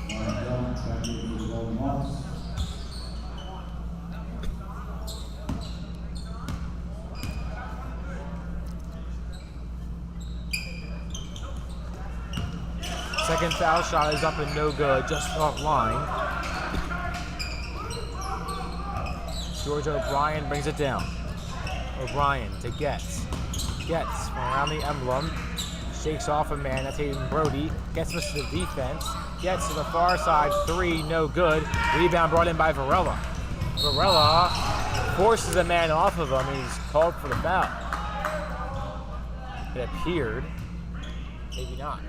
Second foul shot is up and no good, just off line. George O'Brien brings it down. O'Brien to Getz. Getz from around the emblem. Shakes off a man, that's Hayden Brody. Getz misses the defense. Getz to the far side, three, no good. Rebound brought in by Varela. Varela forces a man off of him, and he's called for the foul. It appeared, maybe not.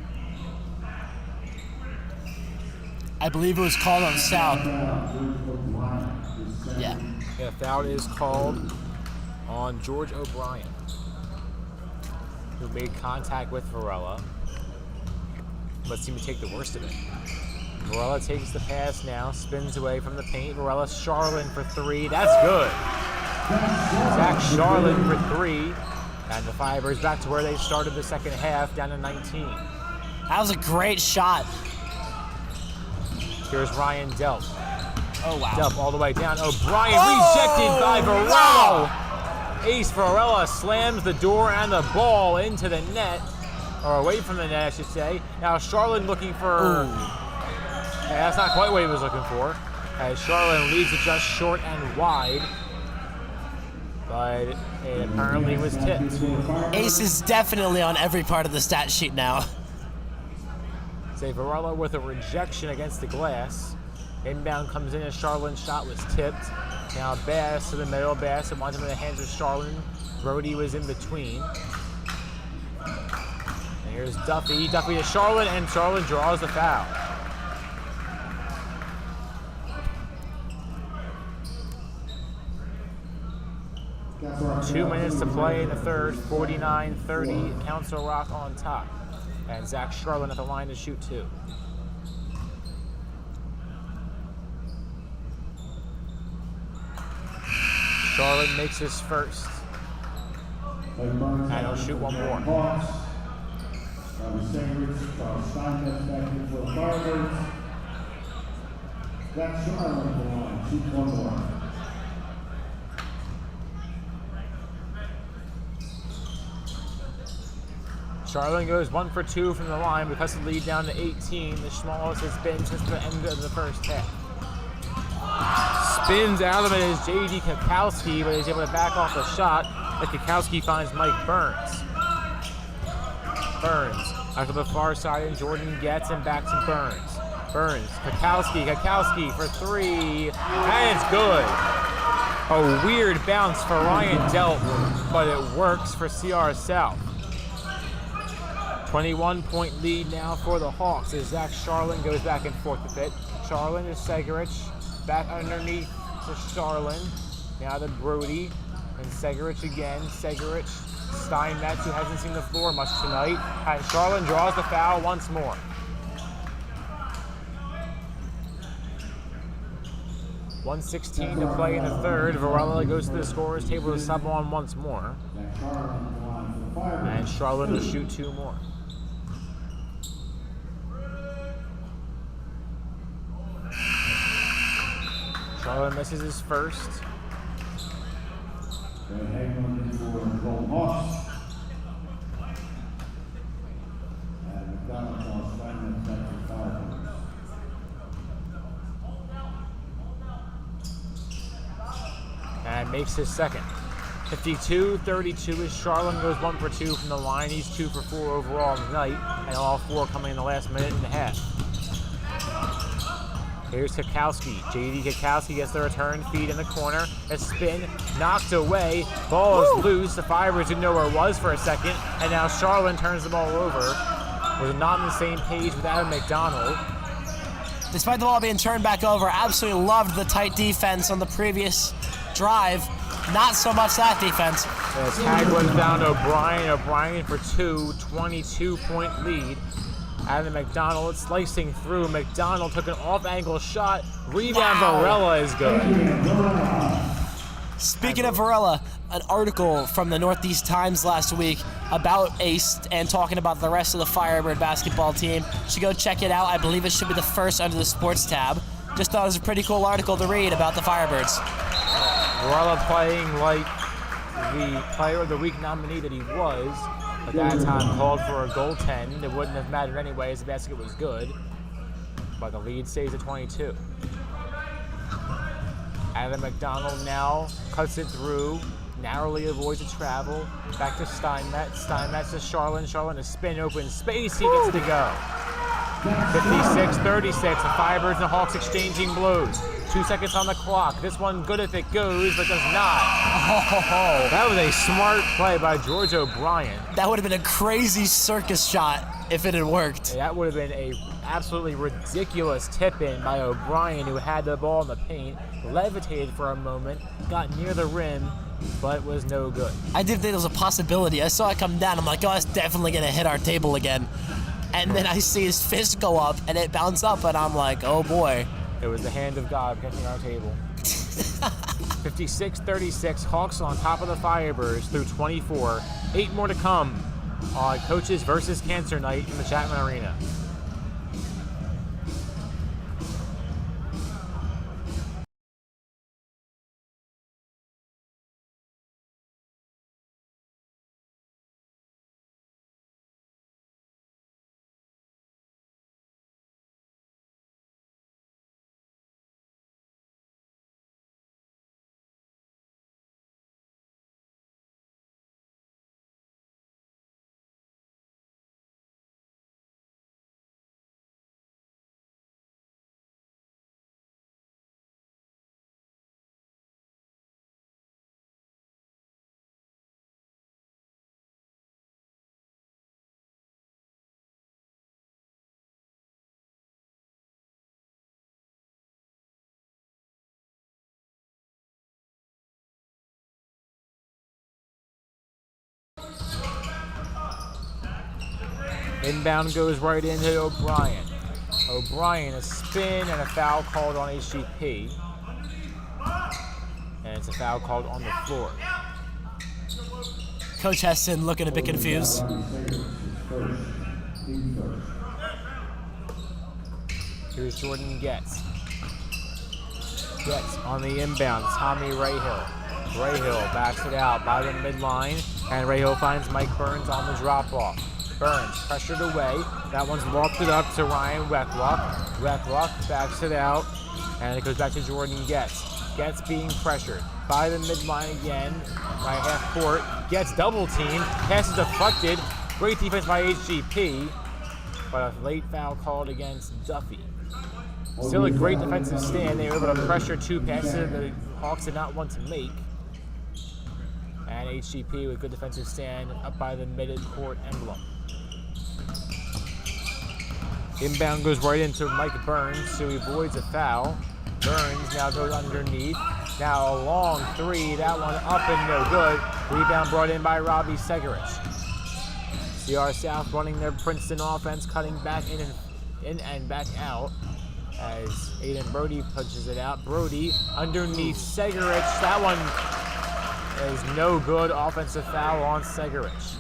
I believe it was called on South. Yeah. Yeah, foul is called on George O'Brien, who made contact with Varela, but seemed to take the worst of it. Varela takes the pass now, spins away from the paint. Varela Charlin for three. That's good. Zach Charlin for three. And the Firebirds back to where they started the second half, down to 19. That was a great shot. Here's Ryan Delp. Oh, wow. Dump all the way down. O'Brien rejected by Varela. Ace Varela slams the door and the ball into the net, or away from the net, I should say. Now Charlin looking for. Yeah, that's not quite what he was looking for. As Charlin leaves it just short and wide, but it apparently was tipped. Ace is definitely on every part of the stat sheet now. Say Varela with a rejection against the glass. Inbound comes in as Charlin's shot was tipped. Now Bass to the middle. Bass winds up in the hands of Charlin. Brody was in between. And here's Duffy. Duffy to Charlin, and Charlin draws the foul. Council 2 minutes to play in the third. 49-30. Council Rock on top. And Zach Charlin at the line to shoot 2. Charlin makes his first. And he'll shoot one more. Hawks. Sanders, Steinmetz back in for the Firebirds. Zach Charlin at the line. Shoot one more. Charlin goes 1 for 2 from the line because the lead down to 18, the smallest it's been since the end of the first half. Spins out of it is J.D. Kakowski, but he's able to back off the shot. But Kakowski finds Mike Burns. Burns out to the far side, and Jordan gets and back to Burns. Burns, Kakowski for 3, and it's good. A weird bounce for Ryan Delt, but it works for CR South. 21-point lead now for the Hawks as Zach Charlin goes back and forth with it. Charlin to Segerich, back underneath to Charlin. Now to Brody, and Segerich again. Segerich, Steinmetz, who hasn't seen the floor much tonight. And Charlin draws the foul once more. .116 to play in the third. Varela goes to the scorer's table to sub on once more. And Charlin will shoot 2 more. Charlin misses his first. And makes his second. 52-32 as Charlin goes 1 for 2 from the line. He's 2 for 4 overall tonight, and all 4 coming in the last minute and a half. Here's Kakowski. J.D. Kakowski gets the return feed in the corner. A spin, knocked away. Ball is loose. The Firebirds didn't know where it was for a second, and now Charlin turns the ball over. Was not on the same page with Adam McDonald. Despite the ball being turned back over, absolutely loved the tight defense on the previous drive. Not so much that defense. As tag runs down to O'Brien. O'Brien for 2, 22-point lead. Adam McDonald slicing through. McDonald took an off-angle shot. Rebound. Wow. Varela is good. Speaking of Varela, an article from the Northeast Times last week about Ace and talking about the rest of the Firebird basketball team. You should go check it out. I believe it should be the first under the sports tab. Just thought it was a pretty cool article to read about the Firebirds. Varela playing like the player of the week nominee that he was. At that time called for a goaltend. It wouldn't have mattered anyway as the basket was good. But the lead stays at 22. Adam McDonald now cuts it through. Narrowly avoids the travel. Back to Steinmetz. Steinmetz to Charlin. Charlin to spin open space. He gets to go. 56-36. The Firebirds and the Hawks exchanging blows. 2 seconds on the clock. This one good if it goes, but does not. Oh, that was a smart play by George O'Brien. That would have been a crazy circus shot if it had worked. That would have been a absolutely ridiculous tip-in by O'Brien, who had the ball in the paint, levitated for a moment, got near the rim, but was no good. I did think there was a possibility. I saw it come down. I'm like, oh, it's definitely going to hit our table again. And then I see his fist go up, and it bounced up, and I'm like, oh, boy. It was the hand of God catching our table. 56-36, Hawks on top of the Firebirds through 24. 8 more to come on Coaches versus Cancer Night in the Chapman Arena. Inbound goes right into O'Brien. O'Brien, a spin and a foul called on HGP. And it's a foul called on the floor. Coach Heston looking a bit confused. Here's Jordan Getz. Getz on the inbound. Tommy Rahill. Rahill backs it out by the midline. And Rahill finds Mike Burns on the drop-off. Burns pressured away. That one's lofted up to Ryan Wecklock. Wecklock backs it out. And it goes back to Jordan Getz. Getz being pressured by the midline again. Right half court. Getz double teamed. Pass is deflected. Great defense by HGP. But a late foul called against Duffy. Still a great defensive stand. They were able to pressure two passes that the Hawks did not want to make. And HGP with good defensive stand up by the mid-court emblem. Inbound goes right into Mike Burns, so he avoids a foul. Burns now goes underneath. Now a long three, that one up and no good. Rebound brought in by Robbie Segarich. CR South running their Princeton offense, cutting back in and back out as Aiden Brody punches it out. Brody underneath Segarich. That one is no good. Offensive foul on Segarich.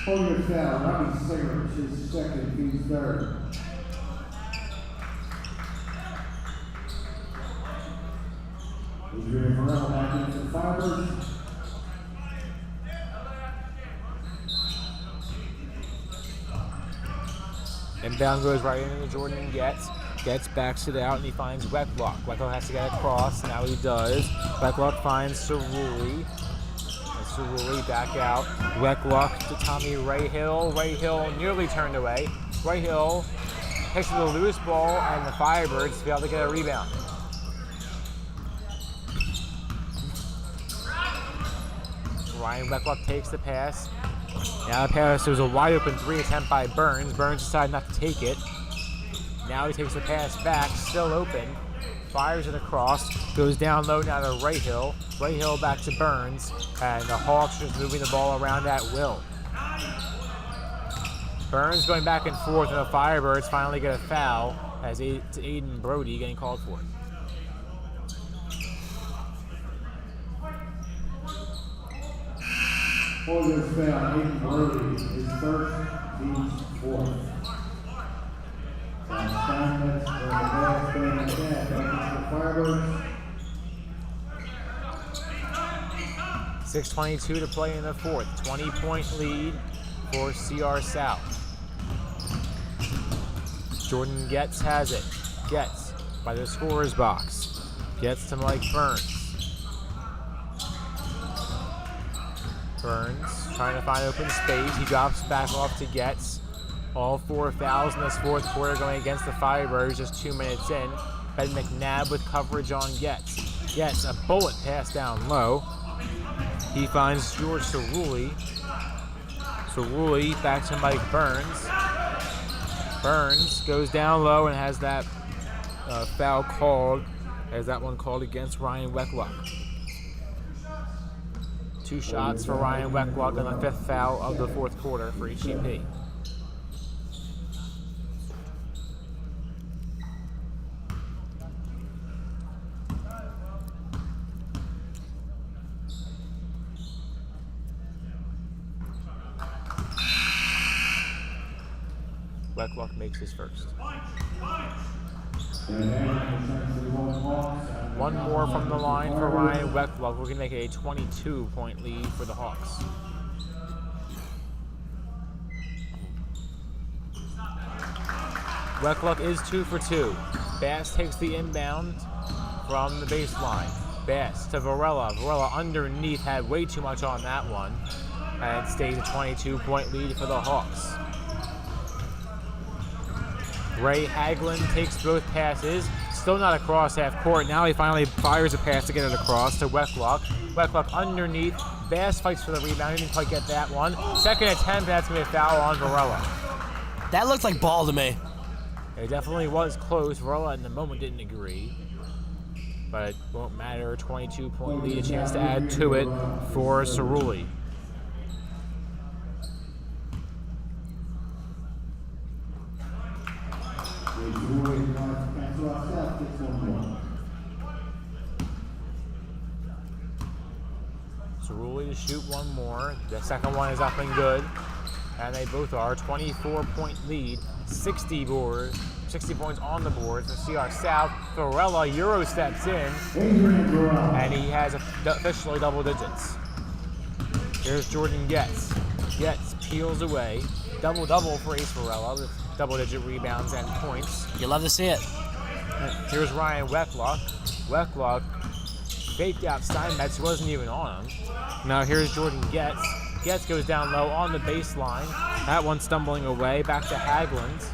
Holding foul, Robbie Segarich, his second, he's third. Adrian Morel back into the Fibers. Inbound goes right into Jordan Getz. Getz backs it out and he finds Wecklock. Wecklock has to get across. Now he does. Wecklock finds Cerulli. Cerulli back out. Wecklock to Tommy Rahill. Rahill nearly turned away. Rahill takes the loose ball and the Firebirds fail to get a rebound. Ryan Wecklock takes the pass. Now the pass, there was a wide open three attempt by Burns. Burns decided not to take it. Now he takes the pass back, still open. Fires it across, goes down low now to Rahill. Rahill back to Burns, and the Hawks just moving the ball around at will. Burns going back and forth, and the Firebirds finally get a foul as it's Aiden Brody getting called for it. Holding foul, Aiden Brody, his first, team's fourth. Assignments for the last game of that, the Firebirds. 6:22 to play in the fourth. 20-point lead for CR South. Jordan Getz has it. Getz by the scorer's box. Getz to Mike Burns. Burns trying to find open space. He drops back off to Getz. All four fouls in this fourth quarter going against the Firebirds just 2 minutes in. Ben McNabb with coverage on Getz. Getz, a bullet pass down low. He finds George Cerulli. Cerulli back to Mike Burns. Burns goes down low and has that foul called, as that one called against Ryan Wecklock. 2 shots for Ryan Wecklock on the 5th foul of the fourth quarter for HGP. Wecklock makes his first. One more from the line for Ryan Wecklock. We're going to make a 22-point lead for the Hawks. Wecklock is 2 for 2. Bass takes the inbound from the baseline. Bass to Varela. Varela underneath, had way too much on that one. And it stays a 22-point lead for the Hawks. Ray Haglund takes both passes. Still not across half court. Now he finally fires a pass to get it across to Wecklock. Wecklock underneath. Bass fights for the rebound. He didn't quite get that one. Second attempt, that's going to be a foul on Varela. That looked like ball to me. It definitely was close. Varela in the moment didn't agree. but it won't matter. 22-point lead, a chance to add to it for Cerulli. Cerulli to shoot one more. The second one is up and good. And they both are. 24-point lead, 60 points on the board for CR South. Varela Euro steps in, and he has officially double digits. Here's Jordan Getz. Getz peels away. Double-double for Ace Varela with double-digit rebounds and points. You love to see it. Here's Ryan Wecklock. Wecklock faked out Steinmetz, who wasn't even on him. Now here's Jordan Getz. Getz goes down low on the baseline. That one stumbling away. Back to Haglund.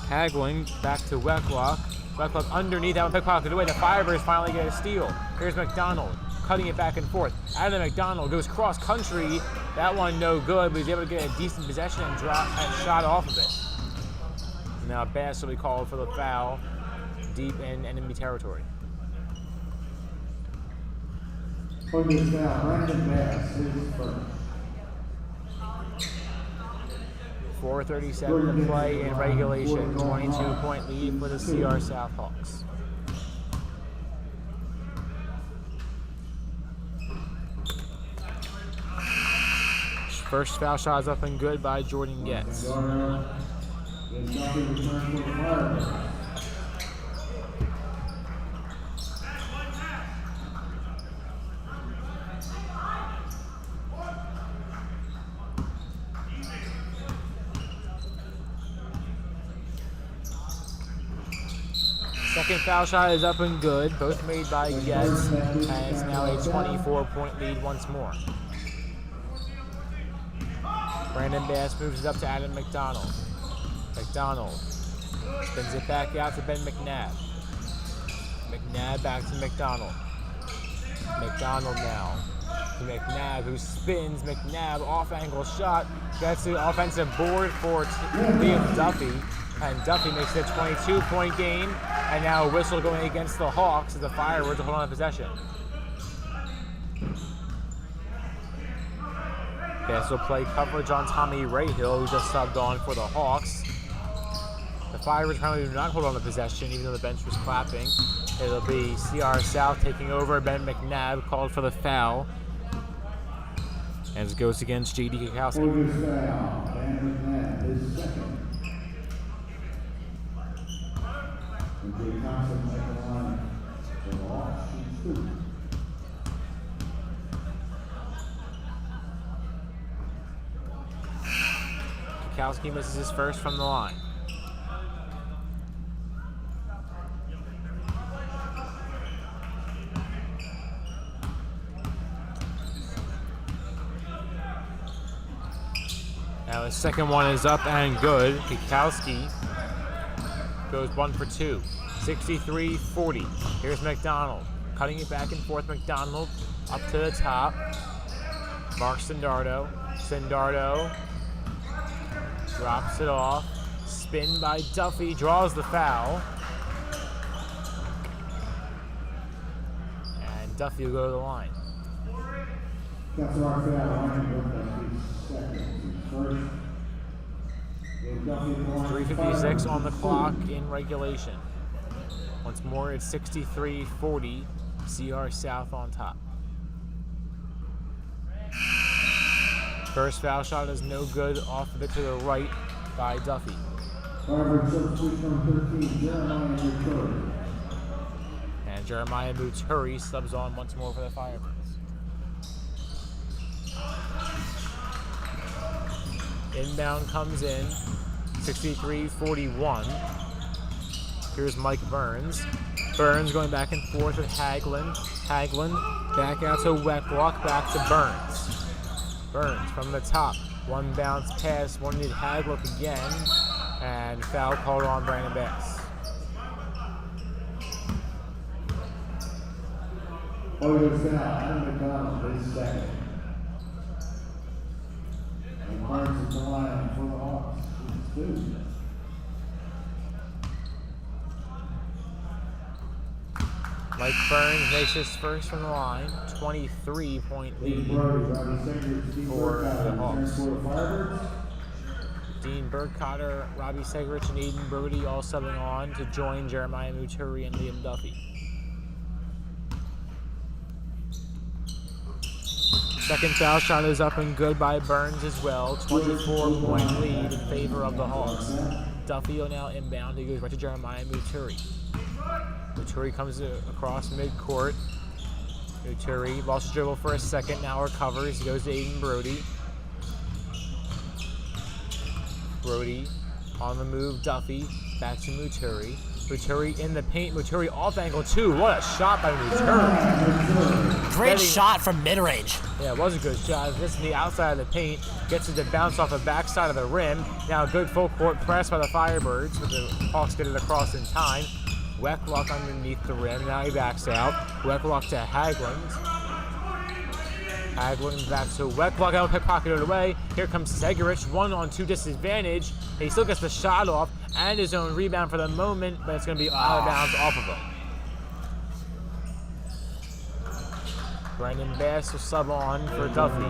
Haglund back to Wecklock. Wecklock underneath. That one pickpocketed away. The Firebirds finally get a steal. Here's McDonald cutting it back and forth. Adam McDonald goes cross country. That one no good, but he's able to get a decent possession and shot off of it. Now Bass will be called for the foul deep in enemy territory. For this foul, Brandon Bass is first. 4:37 to play in regulation. 22-point lead for the CR South Hawks. First foul shot is up and good by Jordan Getz. Second foul shot is up and good, both made by Getz, and it's now a 24-point lead once more. Brandon Bass moves it up to Adam McDonald. McDonald spins it back out to Ben McNabb. McNabb back to McDonald. McDonald now to McNabb, who spins. McNabb off-angle shot, gets the offensive board for Liam Duffy, and Duffy makes it a 22-point game, and now a whistle going against the Hawks as the Firebirds to hold on to possession. Bass will play coverage on Tommy Rahill, who just subbed on for the Hawks. The Firebirds apparently do not hold on to possession, even though the bench was clapping. It'll be CR South taking over. Ben McNabb called for the foul. And it goes against J.D. Kikowski. For this foul, Ben McNabb is second. And Jay Thompson at the line for the Hawks. Shoots two. Kikowski misses his first from the line. Now his second one is up and good. Kikowski goes 1 for 2. 63-40. Here's McDonald. Cutting it back and forth. McDonald up to the top. Mark Sindardo. Sindardo drops it off. Spin by Duffy. Draws the foul. And Duffy will go to the line. That's our foul. Ryan second. First. 3:56 on the clock in regulation. Once more, it's 63-40. CR South on top. First foul shot is no good, off of it to the right by Duffy. And Jeremiah Muturi subs on once more for the Firebirds. Inbound comes in, 63-41. Here's Mike Burns. Burns going back and forth with Haglund. Haglund back out to Wecklock, back to Burns. Burns from the top. One bounce pass, one needed Haglund again, and foul called on Brandon Bass. Over foul, Adam McDonald is second. And Burns is the line for the Hawks. Shoots two. Mike Burns makes his first from the line. 23-point lead for the Hawks. Dean Burkhardt, Robbie Segerich, and Aiden Brody all subbing on to join Jeremiah Muturi and Liam Duffy. Second foul shot is up and good by Burns as well. 24-point lead in favor of the Hawks. Duffy will now inbound. He goes right to Jeremiah Muturi. Muturi comes across midcourt. Muturi lost his dribble for a second, now recovers. He goes to Aiden Brody. Brody on the move, Duffy back to Muturi. Muturi in the paint, Muturi off angle two. What a shot by Muturi. Great shot from mid-range. Yeah, it was a good shot. This is the outside of the paint. Gets it to bounce off the backside of the rim. Now a good full court press by the Firebirds, but the Hawks get it across in time. Wecklock underneath the rim. Now he backs out. Wecklock to Haglund. Haglund back to Wecklock. Out pickpocketed away. Here comes Segerich. 1-on-2 disadvantage. And he still gets the shot off and his own rebound for the moment, but it's going to be out of bounds off of him. Brandon Bass will sub on for Duffy.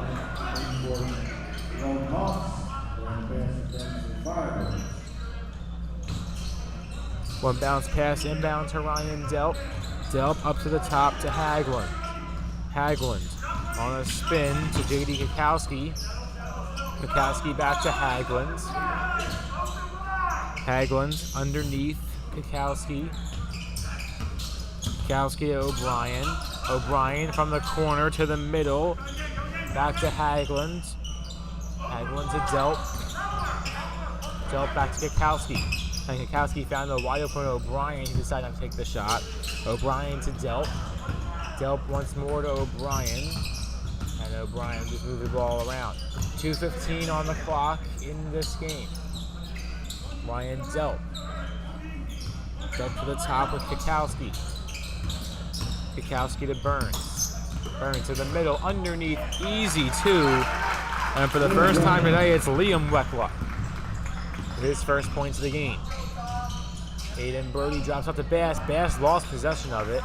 One bounce pass inbound to Ryan Delp. Delp up to the top to Haglund. Haglund on a spin to J.D. Kukowski. Kukowski back to Haglund. Haglund underneath Kukowski. Kukowski to O'Brien. O'Brien from the corner to the middle. Back to Haglund. Haglund to Delp. Delp back to Kukowski. And Kukowski found a wide open O'Brien. He decided not to take the shot. O'Brien to Delp. Delp once more to O'Brien. And O'Brien just moved the ball around. 2:15 on the clock in this game. Ryan Delp. Delp to the top with Kukowski. Kukowski to Burns. Burns to the middle, underneath, easy two. And for the first time today, it's Liam Wecklock with his first points of the game. Aiden Brody drops off to Bass. Bass lost possession of it.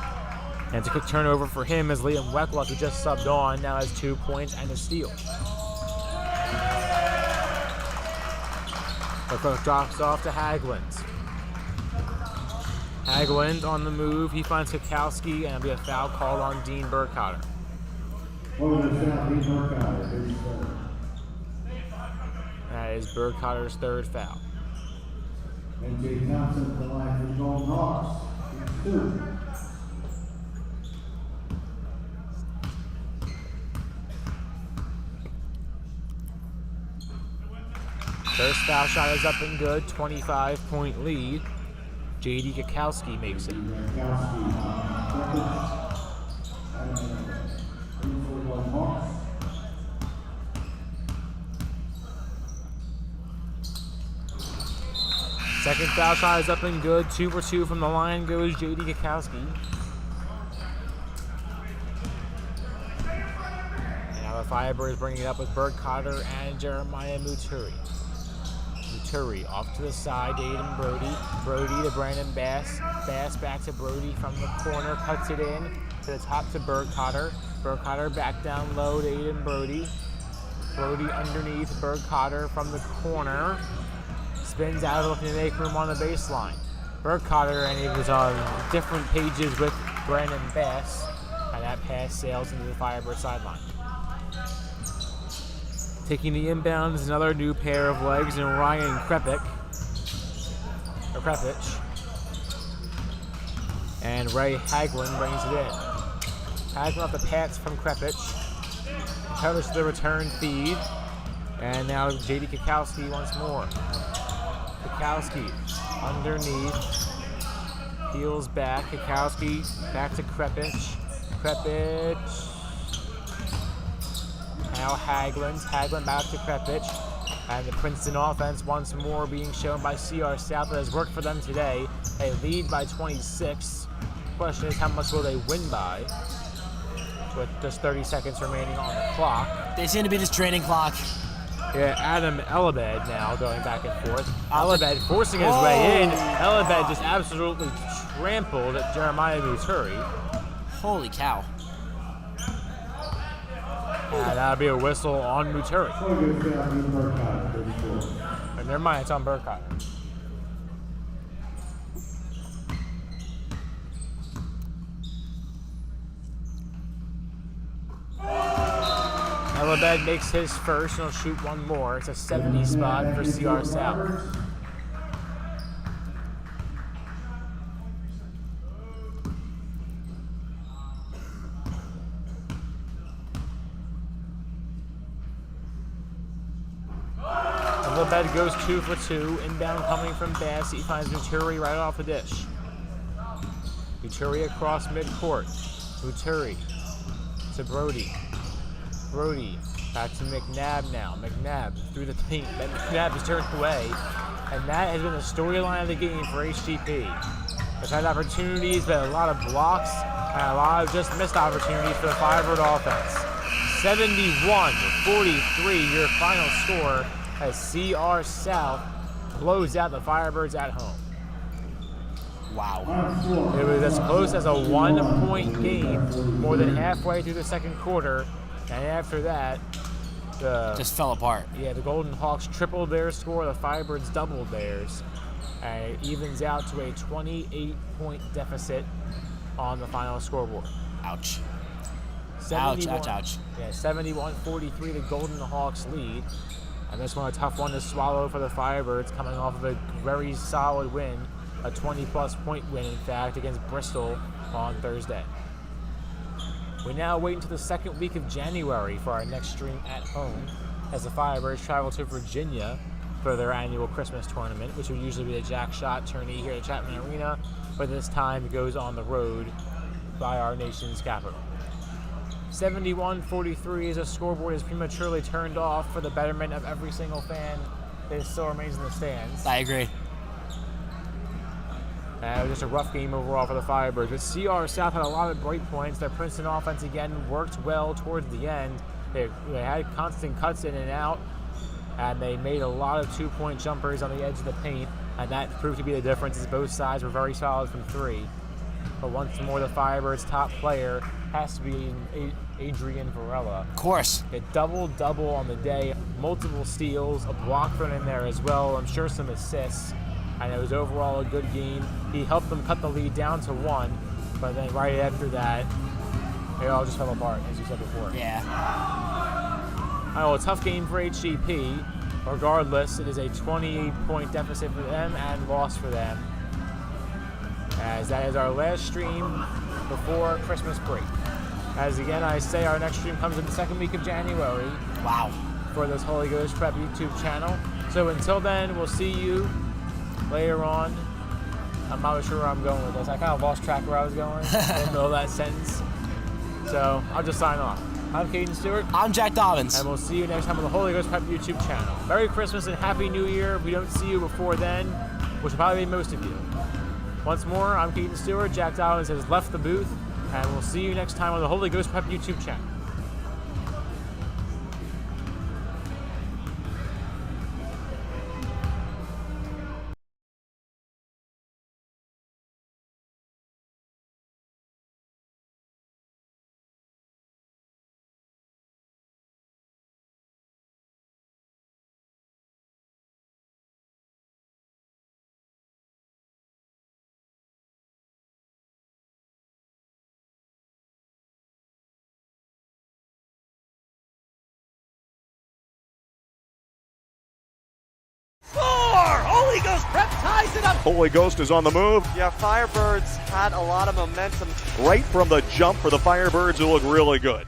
And it's a quick turnover for him as Liam Wecklock, who just subbed on, now has 2 points and a steal. Wecklock drops off to Haglund. Haglund on the move. He finds Kukowski, and there'll be a foul called on Dean Burkhardt. That is Burkhardt's third foul. NJ Thompson for the line for the Golden Hawks. 2. First foul shot is up and good. 25-point lead. J.D. Kukowski makes it. Second foul shot is up and good. 2 for 2 from the line goes J.D. Kukowski. And now the Firebirds bringing it up with Burkhardt and Jeremiah Muturi. Muturi off to the side, Aiden Brody. Brody to Brandon Bass. Bass back to Brody from the corner, cuts it in to the top to Burkhardt. Burkhardt back down low to Aiden Brody. Brody underneath Burkhardt from the corner. Spins out looking to make room on the baseline. Burkhardt, and he was on different pages with Brandon Bass. And that pass sails into the Firebird sideline. Taking the inbound is another new pair of legs and Ryan Krepich. And Ray Haglund brings it in. Haglund off the pass from Krepich. Covers the return feed. And now J.D. Kukowski once more. Kukowski underneath. Peels back. Kukowski back to Krepich. Now Haglund back to Krepich. And the Princeton offense once more being shown by CR South that has worked for them today. They lead by 26. Question is, how much will they win by? With just 30 seconds remaining on the clock. They seem to be just draining clock. Yeah, Adam Elabed now going back and forth. Elabed forcing his way in. Elabed just absolutely trampled at Jeremiah Muturi. Holy cow. That'll be a whistle on Muturi. Holy Ghost foul, Dean Burkott, 34. And never mind, it's on Burkott. Elabed makes his first and he'll shoot one more. It's a 70 spot for CR South. Elabed goes 2 for 2. Inbound coming from Bass. He finds Muturi right off the dish. Muturi across midcourt. Muturi to Brody. Brody back to McNabb now. McNabb through the paint. Then McNabb is turned away. And that has been the storyline of the game for HGP. They've had opportunities, but a lot of blocks and a lot of just missed opportunities for the Firebird offense. 71-43, your final score as CR South blows out the Firebirds at home. Wow. It was as close as a 1-point game more than halfway through the second quarter. And after that, just fell apart. Yeah, the Golden Hawks tripled their score, the Firebirds doubled theirs. And it evens out to a 28-point deficit on the final scoreboard. Ouch. 71, Ouch, ouch, ouch. Yeah, 71-43, the Golden Hawks lead. And this one a tough one to swallow for the Firebirds, coming off of a very solid win, a 20-plus point win, in fact, against Bristol on Thursday. We now wait until the second week of January for our next stream at home, as the Firebirds travel to Virginia for their annual Christmas tournament, which will usually be a jack shot tourney here at Chapman Arena, but this time it goes on the road by our nation's capital. 71-43 as a scoreboard is prematurely turned off for the betterment of every single fan that still remains in the stands. I agree. It was just a rough game overall for the Firebirds. But CR South had a lot of bright points. Their Princeton offense again worked well towards the end. They had constant cuts in and out, and they made a lot of two-point jumpers on the edge of the paint, and that proved to be the difference as both sides were very solid from three. But once more, the Firebirds' top player has to be Adrian Varela. Of course. A double-double on the day, multiple steals, a block thrown in there as well, I'm sure some assists, and it was overall a good game. He helped them cut the lead down to 1, but then right after that, it all just fell apart, as you said before. Yeah. A tough game for HGP. Regardless, it is a 28-point deficit for them and loss for them, as that is our last stream before Christmas break. As again I say, our next stream comes in the second week of January. Wow. For this Holy Ghost Prep YouTube channel. So until then, we'll see you later on. I'm not sure where I'm going with this. I kind of lost track where I was going in the middle of that sentence. So I'll just sign off. I'm Caden Stewart. I'm Jack Dobbins. And we'll see you next time on the Holy Ghost Prep YouTube channel. Merry Christmas and Happy New Year. If we don't see you before then, which will probably be most of you. Once more, I'm Caden Stewart. Jack Dobbins has left the booth. And we'll see you next time on the Holy Ghost Prep YouTube channel. Holy Ghost Prep ties it up. Holy Ghost is on the move. Yeah, Firebirds had a lot of momentum. Right from the jump for the Firebirds, who look really good.